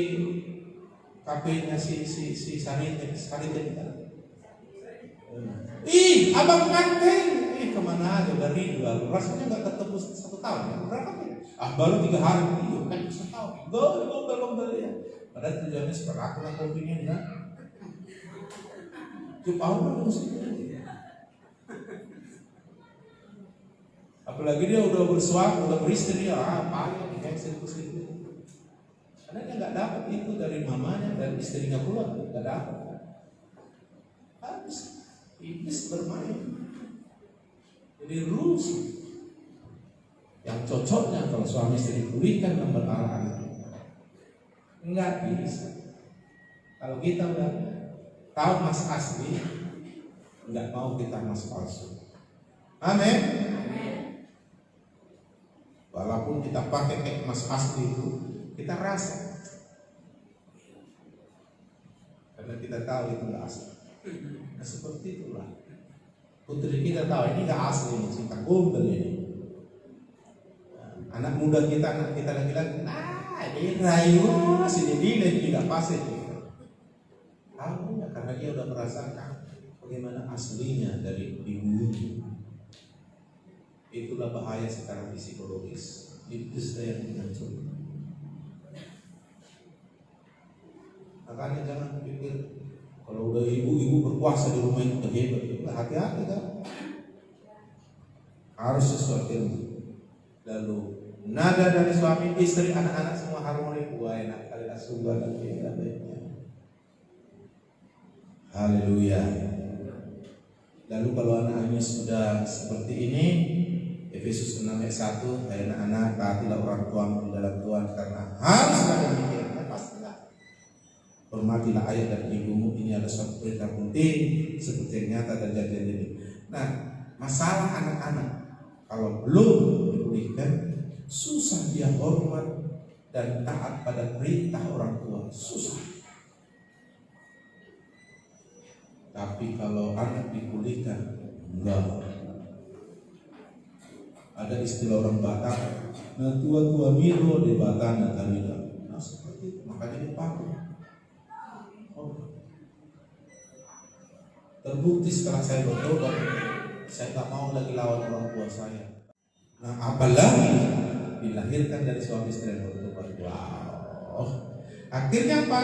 kafenya si Sariten kan. Abang ganteng. Kemana aja dari dulu. Rasanya nggak ketemu 1 tahun. Berapa ya? Baru 3 hari. Iya kan 1 tahun. Gombal ya. Padahal tujuannya seperti aku lah kopinya ya. Jepang musiknya. Apalagi dia udah bersuami, udah beristri, payah nih kayak selingkuh. Karena dia nggak dapat itu dari mamanya dan istrinya pula nggak dapat. Habis iblis bermain. Jadi rusuh. Yang cocoknya kalau suami istri berikan nomor anak, enggak bisa. Kalau kita udah tahu mas asli, enggak mau kita mas palsu. Amin. Walaupun kita pakai kayak mas asli itu, kita rasa. Karena kita tahu itu enggak asli. Nah, seperti itulah. Putri kita tahu ini nggak asli, ini cinta gombal ini. Anak muda kita, anak kita lagi-lagi, dia rayu, sini dia tidak pasti. Tahu ya, karena dia udah merasakan bagaimana aslinya dari ibunya. Itulah bahaya secara psikologis. Itu saya yang menghancurkan. Makanya jangan pikir kalau udah ibu-ibu berkuasa di rumah itu hebat. Hati-hati kan. Harus sesuatu ilmu. Lalu nada dari suami, istri, anak-anak semua harmoni. Wah, enak kali asuhan dan baiknya. Haleluya. Lalu kalau anak-anaknya sudah seperti ini, Efesus 6 ayat 1, hai anak-anak, taatilah orang tuamu di dalam Tuhan karena haruslah demikian. Pastilah. Hormatilah ayah dan ibumu, ini adalah suatu perintah penting seperti yang nyata dan janjian ini. Nah, masalah anak-anak kalau belum dipulihkan, susah dia hormat dan taat pada perintah orang tua, susah. Tapi kalau anak dipulihkan, enggak. Ada istilah orang Batak, nah tua-tua milo di Batak dan Tamila. Nah seperti itu, makanya dipakai. Terbukti setelah saya bertobat, saya tak mau lagi lawan orang tua saya. Nah apalagi dilahirkan dari suami istri yang bertobat. Wow. Akhirnya apa?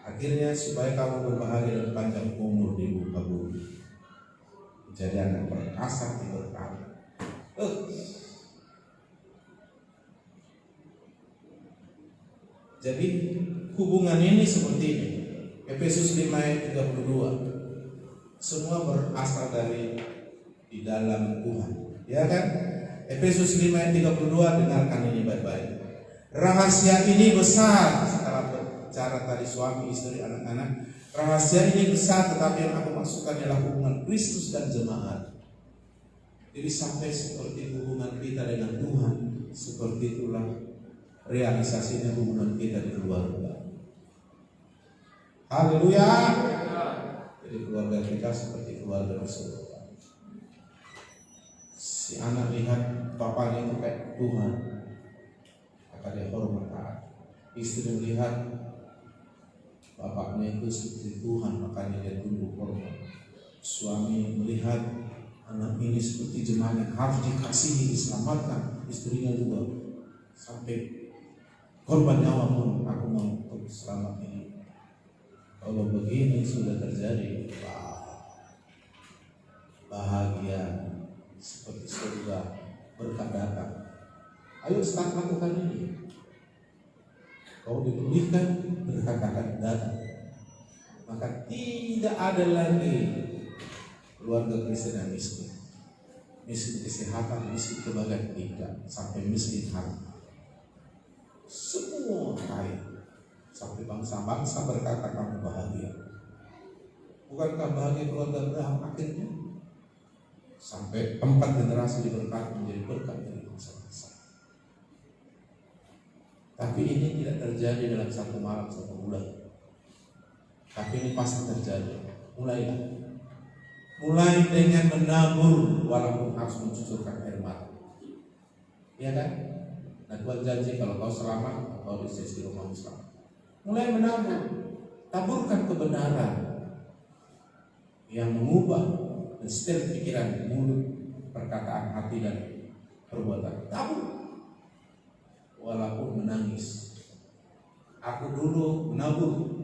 Akhirnya supaya kamu berbahagia dan panjang umur di muka bumi. Jadi anak perkasa berkah. Jadi hubungan ini seperti ini. Efesus 5 ayat 32. Semua berasal dari di dalam Tuhan. Ya kan? Efesus 5 ayat 32, dengarkan ini baik-baik. Rahasia ini besar. Setelah berbicara tadi suami, istri, anak-anak, rahasia ini besar, tetapi yang aku maksudkan adalah hubungan Kristus dan jemaat. Jadi sampai seperti hubungan kita dengan Tuhan, seperti itulah realisasinya hubungan kita di keluarga. Haleluya. Jadi keluarga kita seperti keluarga bersaudara. Si anak lihat papanya itu kayak Tuhan, maka dia hormat taat. Istri melihat bapaknya itu seperti Tuhan, makanya dia tunduk hormat. Suami melihat anak ini seperti jemaat yang harus dikasihi, diselamatkan, istrinya juga sampai korban nyawa pun aku mau untuk selamat ini. Kalau begini sudah terjadi, bahagia seperti surga berkat datang. Ayo start lakukan ini. Kau dipulihkan, berkat akan datang. Maka tidak ada lagi keluarga Kristen yang miskin. Miskin kesehatan, miskin kebahagiaan, tidak. Sampai miskin harta. Semua kaya. Sampai bangsa-bangsa berkata kamu bahagia. Bukankah bahagia keluarga Abraham akhirnya? Sampai 4 generasi diberkati menjadi berkat dari bangsa-bangsa. Tapi ini tidak terjadi dalam satu malam, satu bulan. Tapi ini pasti terjadi. Mulai dengan menabur walaupun harus mencucurkan air mata. Iya kan? Nah Tuhan janji kalau kau selamat, kau di sisi rumahmu selamat. Mulai menabur, taburkan kebenaran yang mengubah dan setiap pikiran, mulut, perkataan, hati dan perbuatan. Tabur, walaupun menangis. Aku dulu menabur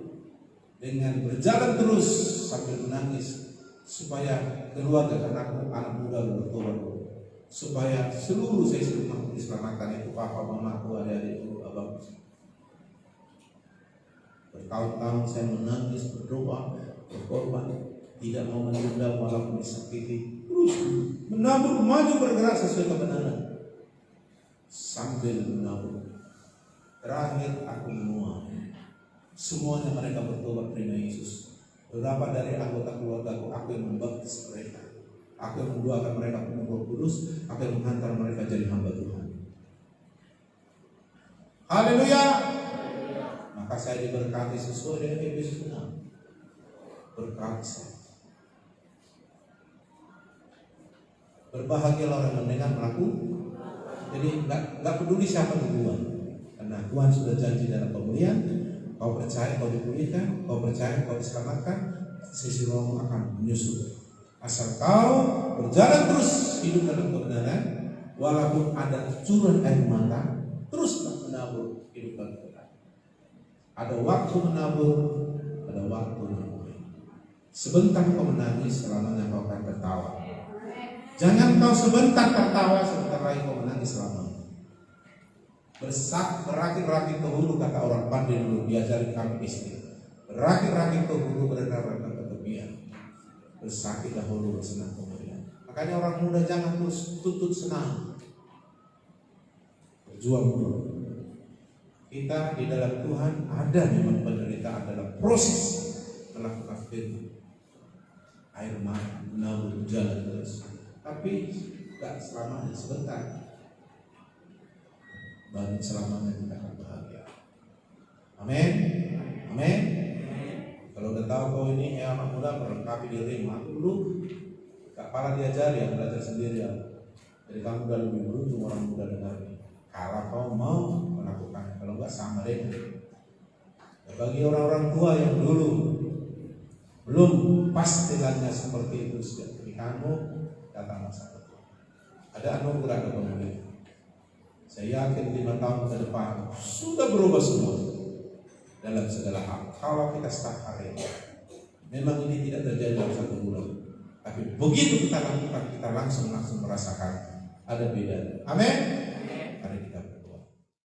dengan berjalan terus sambil menangis supaya keluarga anakku, anak muda bertobat, supaya seluruh sesi rumahku diselamatkan, itu papa, mamaku, adik-adikku, abang. Bertahun-tahun saya menangis, berdoa, berkorban, tidak mau menunda walaupun disakiti, terus menabur, maju bergerak sesuai kebenaran, sambil menabur. Terakhir aku menua, semuanya mereka bertobat terima Yesus. Beberapa dari anggota keluargaku, aku yang membaptis mereka, aku yang mendoakan mereka penuh Roh Kudus, aku yang menghantar mereka jadi hamba Tuhan. Haleluya. Maka saya diberkati sesuai dengan Efesus 6. Berkati saya. Berbahagialah orang mendengar melaku. Jadi nggak peduli siapa duluan, karena Tuhan sudah janji dalam pemberian. Kau percaya kau dipulihkan, kau percaya kau diselamatkan, sisi rohmu akan menyusul. Asal kau berjalan terus hidup dalam kebenaran, walaupun ada cucuran air mata, teruslah menabur hidup dalam kebenaran. Ada waktu menabur, ada waktu menuai. Sebentar kau menangis, selamanya kau akan tertawa. Jangan kau sebentar tertawa, sebentar lagi kau menangis selamanya. Berakit-rakit ke hulu, kata orang pandai dulu, diajarin kami istri. Berakit-rakit ke hulu, berenang ke tepian. Bersakit dahulu, bersenang kemudian. Makanya orang muda jangan terus tuntut senang. Berjuang dulu. Kita di dalam Tuhan ada memang penderitaan dalam proses melakukan firman. Air mata menabur jalan terus, tapi tidak selamanya, sebentar. Baru selamanya kita akan bahagia. Amin, amin. Kalau udah tahu kau ini anak muda melengkapi diri, aku dulu gak pernah diajari, ya belajar sendiri ya. Jadi kamu udah lebih beruntung orang muda dengar ini. Kalau kau mau melakukan, kalau enggak sama deh. Ya, bagi orang-orang tua yang dulu belum pas jalannya seperti itu sejak pernikahanmu, datang masa depan. Ada anugerah ada kemudian. Saya yakin 5 tahun ke depan sudah berubah semua dalam segala hal. Kalau kita start hari ini, memang ini tidak terjadi dalam 1 bulan, tapi begitu kita lakukan, kita langsung merasakan ada beda. Amin. Mari kita